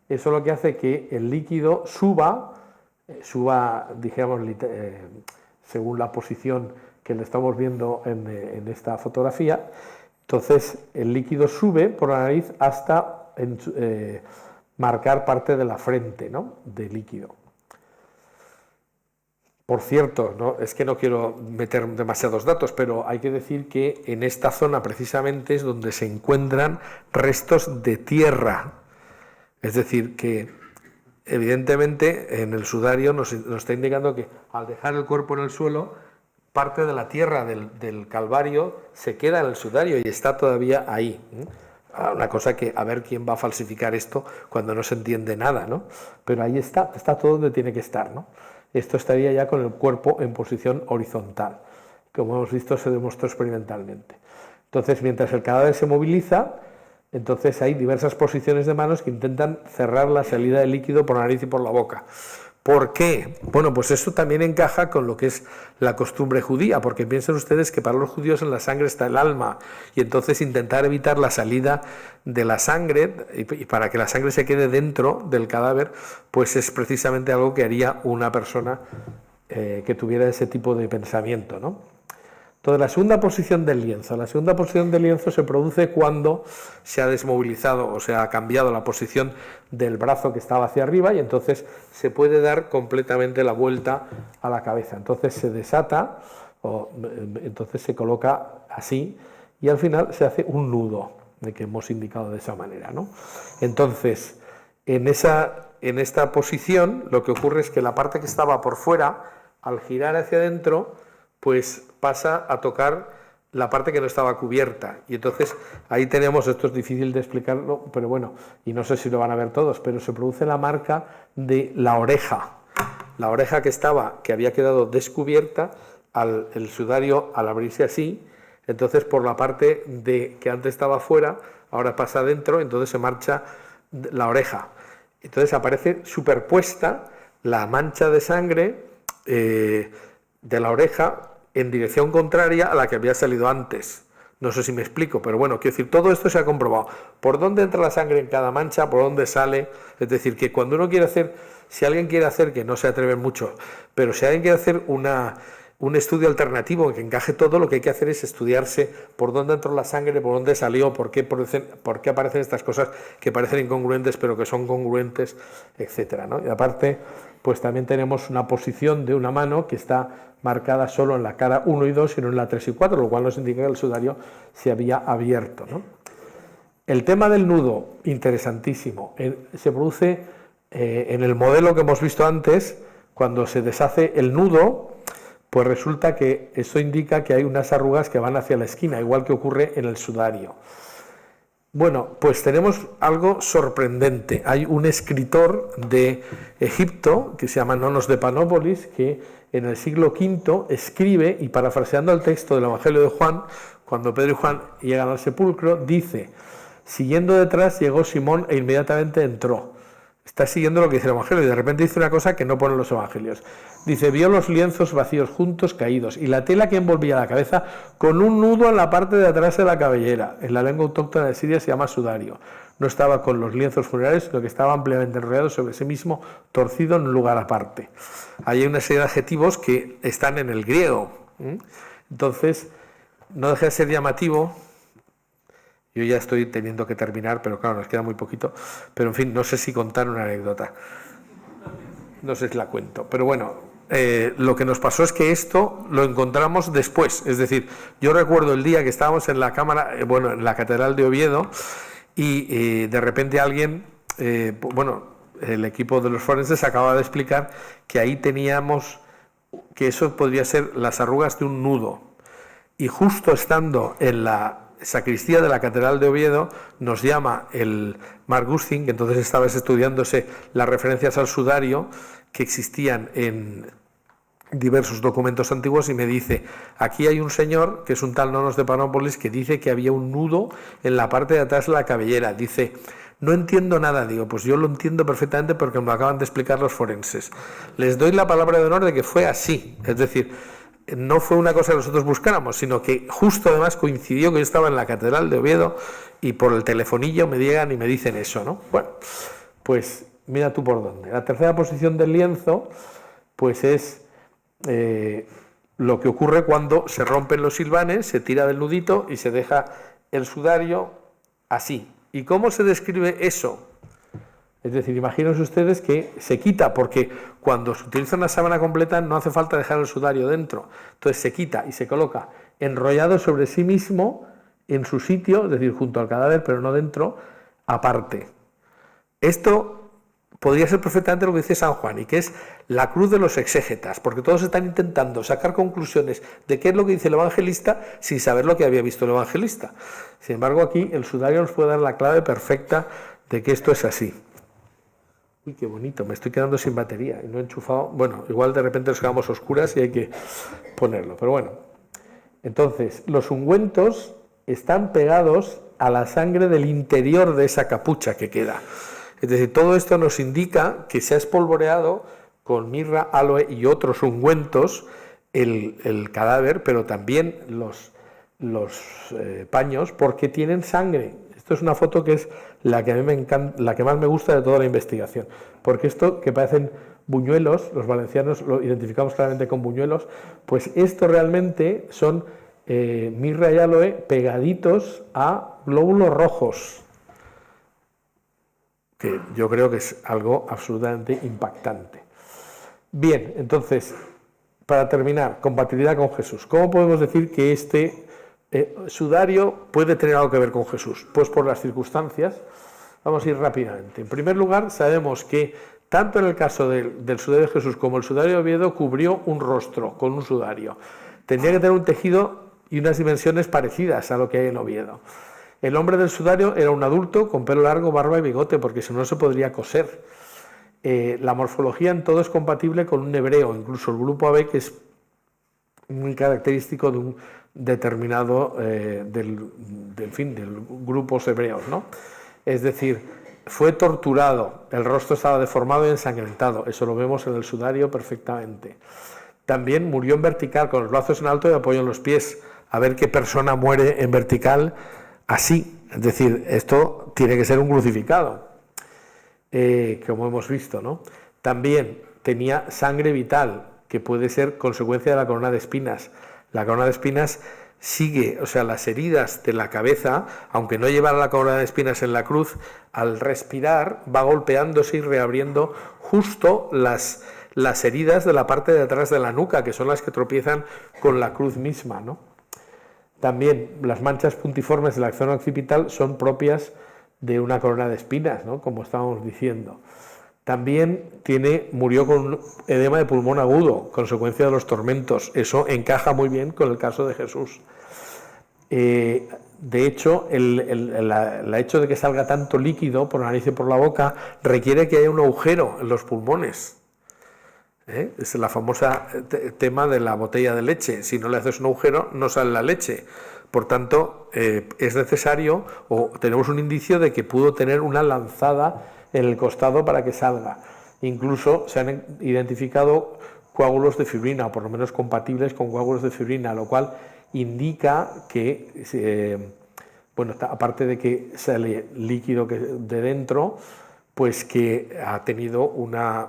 Eso lo que hace que el líquido suba, digamos, según la posición que le estamos viendo en esta fotografía. Entonces el líquido sube por la nariz hasta marcar parte de la frente, ¿no?, de líquido. Por cierto, ¿no?, es que no quiero meter demasiados datos, pero hay que decir que en esta zona precisamente es donde se encuentran restos de tierra. Es decir, que evidentemente en el sudario nos está indicando que al dejar el cuerpo en el suelo, parte de la tierra del Calvario se queda en el sudario y está todavía ahí. Una cosa que a ver quién va a falsificar esto cuando no se entiende nada, ¿no? Pero ahí está todo donde tiene que estar, ¿no? Esto estaría ya con el cuerpo en posición horizontal. Como hemos visto, se demostró experimentalmente. Entonces, mientras el cadáver se moviliza, entonces hay diversas posiciones de manos que intentan cerrar la salida del líquido por la nariz y por la boca. ¿Por qué? Bueno, pues esto también encaja con lo que es la costumbre judía, porque piensen ustedes que para los judíos en la sangre está el alma, y entonces intentar evitar la salida de la sangre, y para que la sangre se quede dentro del cadáver, pues es precisamente algo que haría una persona que tuviera ese tipo de pensamiento, ¿no? Entonces, la segunda posición del lienzo se produce cuando se ha desmovilizado o se ha cambiado la posición del brazo que estaba hacia arriba y entonces se puede dar completamente la vuelta a la cabeza. Entonces se desata, entonces se coloca así y al final se hace un nudo, de que hemos indicado de esa manera, ¿no? Entonces, en esta posición lo que ocurre es que la parte que estaba por fuera, al girar hacia adentro, pues pasa a tocar la parte que no estaba cubierta y entonces ahí tenemos, esto es difícil de explicarlo, pero bueno, y no sé si lo van a ver todos, pero se produce la marca de la oreja que había quedado descubierta, el sudario al abrirse así, entonces por la parte que antes estaba fuera, ahora pasa adentro, entonces se marcha la oreja, entonces aparece superpuesta la mancha de sangre de la oreja en dirección contraria a la que había salido antes. No sé si me explico, pero bueno, quiero decir, todo esto se ha comprobado. ¿Por dónde entra la sangre en cada mancha? ¿Por dónde sale? Es decir, que cuando uno quiere hacer, si alguien quiere hacer, que no se atreven mucho, pero si alguien quiere hacer un estudio alternativo que encaje todo, lo que hay que hacer es estudiarse por dónde entró la sangre, por dónde salió, por qué aparecen estas cosas que parecen incongruentes, pero que son congruentes, etcétera, ¿no? Y aparte, pues también tenemos una posición de una mano que está marcada solo en la cara 1 y 2 y no en la 3 y 4, lo cual nos indica que el sudario se había abierto, ¿no? El tema del nudo, interesantísimo, se produce en el modelo que hemos visto antes, cuando se deshace el nudo, pues resulta que eso indica que hay unas arrugas que van hacia la esquina, igual que ocurre en el sudario. Bueno, pues tenemos algo sorprendente. Hay un escritor de Egipto que se llama Nonos de Panópolis, que en el siglo V escribe, y parafraseando el texto del Evangelio de Juan, cuando Pedro y Juan llegan al sepulcro, dice: siguiendo detrás llegó Simón e inmediatamente entró. Está siguiendo lo que dice el Evangelio y de repente dice una cosa que no ponen los Evangelios. Dice: vio los lienzos vacíos juntos, caídos, y la tela que envolvía la cabeza con un nudo en la parte de atrás de la cabellera. En la lengua autóctona de Siria se llama sudario. No estaba con los lienzos funerarios, sino que estaba ampliamente enrollado sobre sí mismo, torcido en un lugar aparte. Hay una serie de adjetivos que están en el griego. Entonces, no deja de ser llamativo. Yo ya estoy teniendo que terminar, pero claro, nos queda muy poquito. Pero en fin, no sé si contar una anécdota. No sé si la cuento. Pero bueno, lo que nos pasó es que esto lo encontramos después. Es decir, yo recuerdo el día que estábamos en la cámara, en la Catedral de Oviedo, y de repente alguien, el equipo de los forenses acaba de explicar que ahí teníamos, que eso podría ser las arrugas de un nudo. y justo estando en la sacristía de la Catedral de Oviedo nos llama el Mark Gustin, que entonces estaba estudiándose las referencias al sudario que existían en diversos documentos antiguos, y me dice: aquí hay un señor que es un tal Nonos de Panópolis que dice que había un nudo en la parte de atrás de la cabellera. Dice: no entiendo nada. Digo: pues yo lo entiendo perfectamente porque me lo acaban de explicar los forenses. Les doy la palabra de honor de que fue así, es decir, no fue una cosa que nosotros buscáramos, sino que justo además coincidió que yo estaba en la Catedral de Oviedo y por el telefonillo me llegan y me dicen eso, ¿no? Bueno, pues mira tú por dónde. La tercera posición del lienzo pues es lo que ocurre cuando se rompen los silvanes, se tira del nudito y se deja el sudario así. ¿Y cómo se describe eso? Es decir, imagínense ustedes que se quita, porque cuando se utiliza una sábana completa no hace falta dejar el sudario dentro. Entonces se quita y se coloca enrollado sobre sí mismo en su sitio, es decir, junto al cadáver, pero no dentro, aparte. Esto podría ser perfectamente lo que dice San Juan, y que es la cruz de los exégetas, porque todos están intentando sacar conclusiones de qué es lo que dice el evangelista sin saber lo que había visto el evangelista. Sin embargo, aquí el sudario nos puede dar la clave perfecta de que esto es así. Uy, qué bonito, me estoy quedando sin batería y no he enchufado. Bueno, igual de repente nos quedamos oscuras y hay que ponerlo, pero bueno. Entonces, los ungüentos están pegados a la sangre del interior de esa capucha que queda. Es decir, todo esto nos indica que se ha espolvoreado con mirra, aloe y otros ungüentos el cadáver, pero también los paños, porque tienen sangre. Esto es una foto que es la que a mí me encanta, la que más me gusta de toda la investigación, porque esto que parecen buñuelos, los valencianos lo identificamos claramente con buñuelos, pues esto realmente son mirra y aloe pegaditos a glóbulos rojos, que yo creo que es algo absolutamente impactante. Bien, entonces, para terminar, compatibilidad con Jesús. ¿Cómo podemos decir que este sudario puede tener algo que ver con Jesús? Pues por las circunstancias. Vamos a ir rápidamente. En primer lugar, sabemos que tanto en el caso del sudario de Jesús como el sudario de Oviedo cubrió un rostro con un sudario. Tendría que tener un tejido y unas dimensiones parecidas a lo que hay en Oviedo. El hombre del sudario era un adulto con pelo largo, barba y bigote, porque si no se podría coser. La morfología en todo es compatible con un hebreo, incluso el grupo AB, que es muy característico de un determinado del grupos hebreos, ¿no? Es decir, fue torturado, el rostro estaba deformado y ensangrentado, eso lo vemos en el sudario perfectamente. También murió en vertical, con los brazos en alto y apoyo en los pies. A ver qué persona muere en vertical así, es decir, esto tiene que ser un crucificado, como hemos visto, ¿no? También tenía sangre vital, que puede ser consecuencia de la corona de espinas. La corona de espinas sigue, o sea, las heridas de la cabeza, aunque no llevara la corona de espinas en la cruz, al respirar va golpeándose y reabriendo justo las heridas de la parte de atrás de la nuca, que son las que tropiezan con la cruz misma, ¿no? También las manchas puntiformes de la zona occipital son propias de una corona de espinas, ¿no? Como estábamos diciendo. También murió con un edema de pulmón agudo, consecuencia de los tormentos. Eso encaja muy bien con el caso de Jesús. De hecho, el hecho de que salga tanto líquido por la nariz y por la boca requiere que haya un agujero en los pulmones. Es la famosa tema de la botella de leche. Si no le haces un agujero, no sale la leche. Por tanto, es necesario, o tenemos un indicio de que pudo tener una lanzada en el costado para que salga. Incluso se han identificado coágulos de fibrina, o por lo menos compatibles con coágulos de fibrina, lo cual indica que, aparte de que sale líquido de dentro, pues que ha tenido una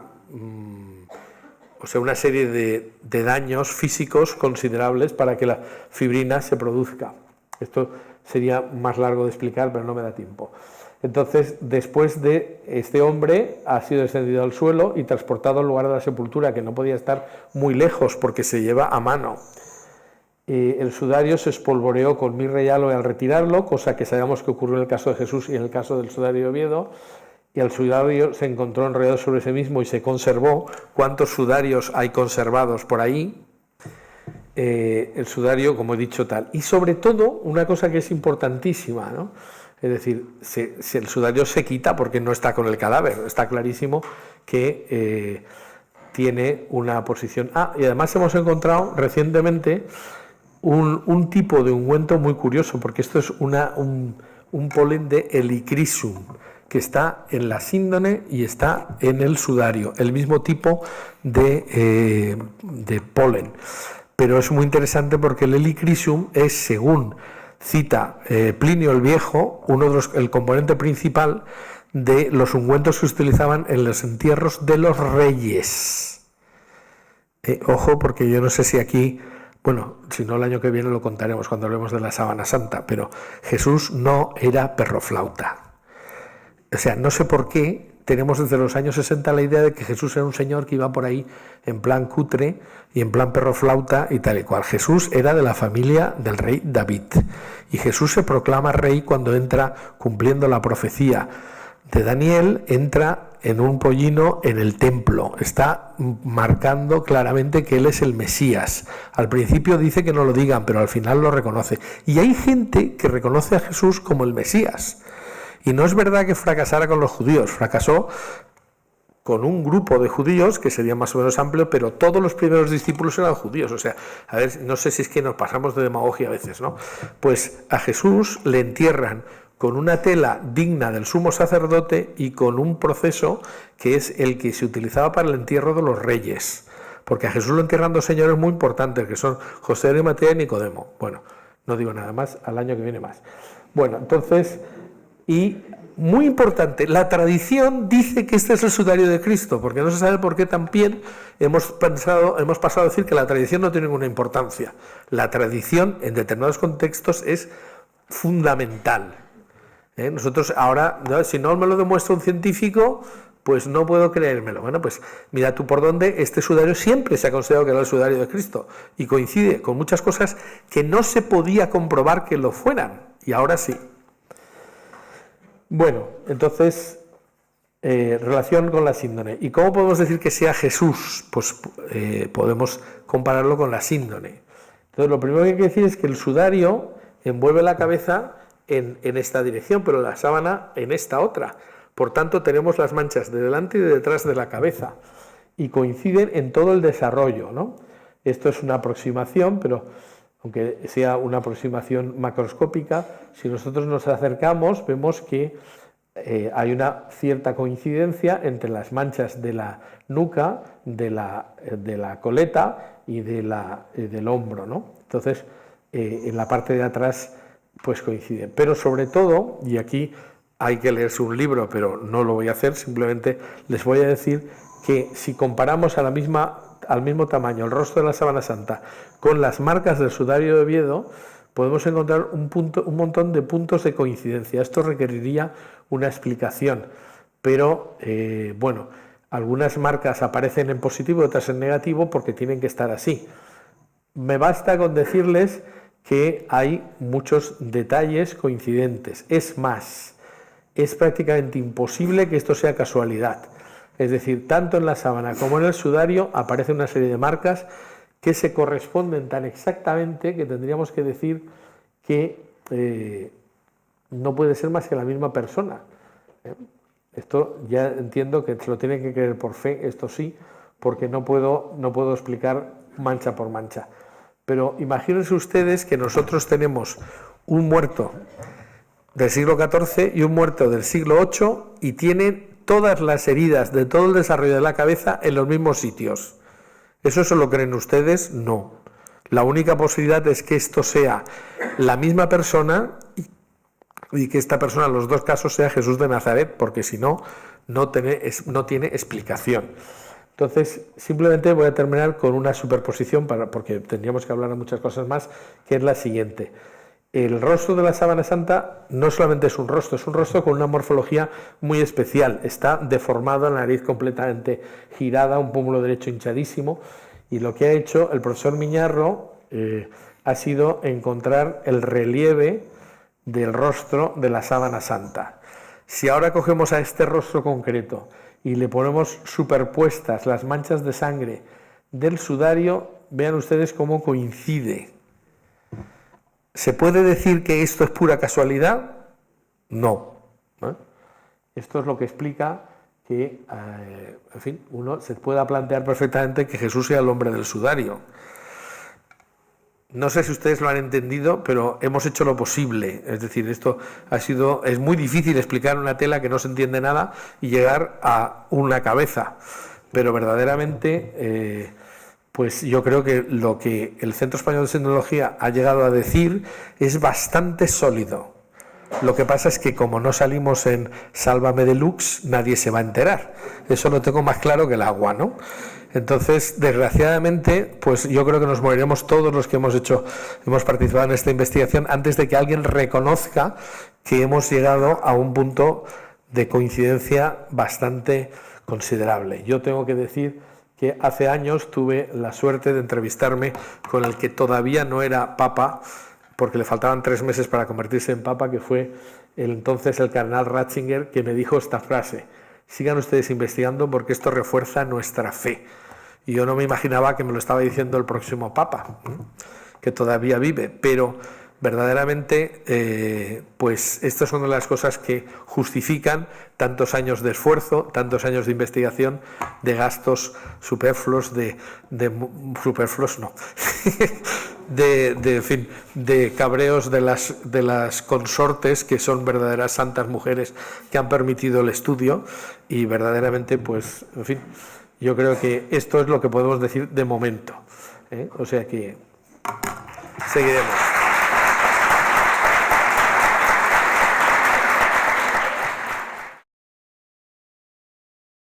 serie de daños físicos considerables para que la fibrina se produzca. Esto sería más largo de explicar, pero no me da tiempo. Entonces, después de este hombre, ha sido descendido al suelo y transportado al lugar de la sepultura, que no podía estar muy lejos porque se lleva a mano. El sudario se espolvoreó con mirra y aloe al retirarlo, cosa que sabemos que ocurrió en el caso de Jesús y en el caso del sudario de Oviedo, y el sudario se encontró enrollado sobre sí mismo y se conservó. ¿Cuántos sudarios hay conservados por ahí? el sudario, como he dicho, tal. Y sobre todo, una cosa que es importantísima, ¿no? Es decir, si el sudario se quita porque no está con el cadáver, está clarísimo que tiene una posición. Y además hemos encontrado recientemente un tipo de ungüento muy curioso, porque esto es un polen de Helichrysum, que está en la síndone y está en el sudario, el mismo tipo de polen. Pero es muy interesante porque el Helichrysum es, según cita Plinio el Viejo, el componente principal de los ungüentos que se utilizaban en los entierros de los reyes. Ojo, porque yo no sé si aquí, bueno, si no el año que viene lo contaremos cuando hablemos de la Sábana Santa, pero Jesús no era perroflauta. O sea, no sé por qué tenemos desde los años 60 la idea de que Jesús era un señor que iba por ahí en plan cutre y en plan perroflauta y tal y cual. Jesús era de la familia del rey David. Y Jesús se proclama rey cuando entra, cumpliendo la profecía de Daniel, entra en un pollino en el templo. Está marcando claramente que él es el Mesías. Al principio dice que no lo digan, pero al final lo reconoce. Y hay gente que reconoce a Jesús como el Mesías. Y no es verdad que fracasara con los judíos, fracasó con un grupo de judíos que sería más o menos amplio, pero todos los primeros discípulos eran judíos. O sea, a ver, no sé si es que nos pasamos de demagogia a veces, ¿no? Pues a Jesús le entierran con una tela digna del sumo sacerdote y con un proceso que es el que se utilizaba para el entierro de los reyes. Porque a Jesús lo entierran dos señores muy importantes, que son José de Arimatea y Nicodemo. Bueno, no digo nada más, al año que viene más. Bueno, entonces... Y muy importante, la tradición dice que este es el sudario de Cristo, porque no se sabe por qué también hemos pasado a decir que la tradición no tiene ninguna importancia. La tradición en determinados contextos es fundamental. Nosotros ahora, ¿no? Si no me lo demuestra un científico, pues no puedo creérmelo. Bueno, pues mira tú por dónde este sudario siempre se ha considerado que era el sudario de Cristo y coincide con muchas cosas que no se podía comprobar que lo fueran, y ahora sí. Bueno, entonces, relación con la síndone. ¿Y cómo podemos decir que sea Jesús? Pues podemos compararlo con la síndone. Entonces, lo primero que hay que decir es que el sudario envuelve la cabeza en esta dirección, pero la sábana en esta otra. Por tanto, tenemos las manchas de delante y de detrás de la cabeza y coinciden en todo el desarrollo, ¿no? Esto es una aproximación, pero aunque sea una aproximación macroscópica, si nosotros nos acercamos vemos que hay una cierta coincidencia entre las manchas de la nuca, de la coleta y del hombro, ¿no? Entonces, en la parte de atrás pues coinciden. Pero sobre todo, y aquí hay que leerse un libro, pero no lo voy a hacer, simplemente les voy a decir que si comparamos al mismo tamaño el rostro de la Sábana Santa con las marcas del sudario de Oviedo, podemos encontrar un montón de puntos de coincidencia. Esto requeriría una explicación, pero bueno, algunas marcas aparecen en positivo y otras en negativo porque tienen que estar así. Me basta con decirles que hay muchos detalles coincidentes. Es más, es prácticamente imposible que esto sea casualidad. Es decir, tanto en la sábana como en el sudario aparece una serie de marcas que se corresponden tan exactamente que tendríamos que decir que no puede ser más que la misma persona. Esto ya entiendo que se lo tienen que creer por fe, esto sí, porque no puedo explicar mancha por mancha. Pero imagínense ustedes que nosotros tenemos un muerto del siglo XIV y un muerto del siglo VIII y tienen todas las heridas de todo el desarrollo de la cabeza en los mismos sitios. ¿Eso se lo creen ustedes? No. La única posibilidad es que esto sea la misma persona y que esta persona en los dos casos sea Jesús de Nazaret, porque si no, no tiene explicación. Entonces, simplemente voy a terminar con una superposición, porque tendríamos que hablar de muchas cosas más, que es la siguiente. El rostro de la Sábana Santa no solamente es un rostro con una morfología muy especial. Está deformado, la nariz completamente girada, un pómulo derecho hinchadísimo, y lo que ha hecho el profesor Miñarro ha sido encontrar el relieve del rostro de la Sábana Santa. Si ahora cogemos a este rostro concreto y le ponemos superpuestas las manchas de sangre del sudario, vean ustedes cómo coincide. ¿Se puede decir que esto es pura casualidad? No. Esto es lo que explica que, en fin, uno se pueda plantear perfectamente que Jesús sea el hombre del sudario. No sé si ustedes lo han entendido, pero hemos hecho lo posible. Es decir, es muy difícil explicar una tela que no se entiende nada y llegar a una cabeza. Pero verdaderamente, pues yo creo que lo que el Centro Español de Sindología ha llegado a decir es bastante sólido. Lo que pasa es que como no salimos en Sálvame Deluxe, nadie se va a enterar. Eso lo tengo más claro que el agua, ¿no? Entonces, desgraciadamente, pues yo creo que nos moriremos todos los que hemos participado en esta investigación antes de que alguien reconozca que hemos llegado a un punto de coincidencia bastante considerable. Yo tengo que decir que hace años tuve la suerte de entrevistarme con el que todavía no era papa, porque le faltaban 3 meses para convertirse en papa, que fue entonces el cardenal Ratzinger, que me dijo esta frase: sigan ustedes investigando porque esto refuerza nuestra fe. Y yo no me imaginaba que me lo estaba diciendo el próximo papa, que todavía vive, pero verdaderamente pues estas son las cosas que justifican tantos años de esfuerzo, tantos años de investigación, de gastos superfluos, superfluos no, en fin, de cabreos de las consortes, que son verdaderas santas mujeres que han permitido el estudio. Y verdaderamente, pues, en fin, yo creo que esto es lo que podemos decir de momento, O sea que seguiremos.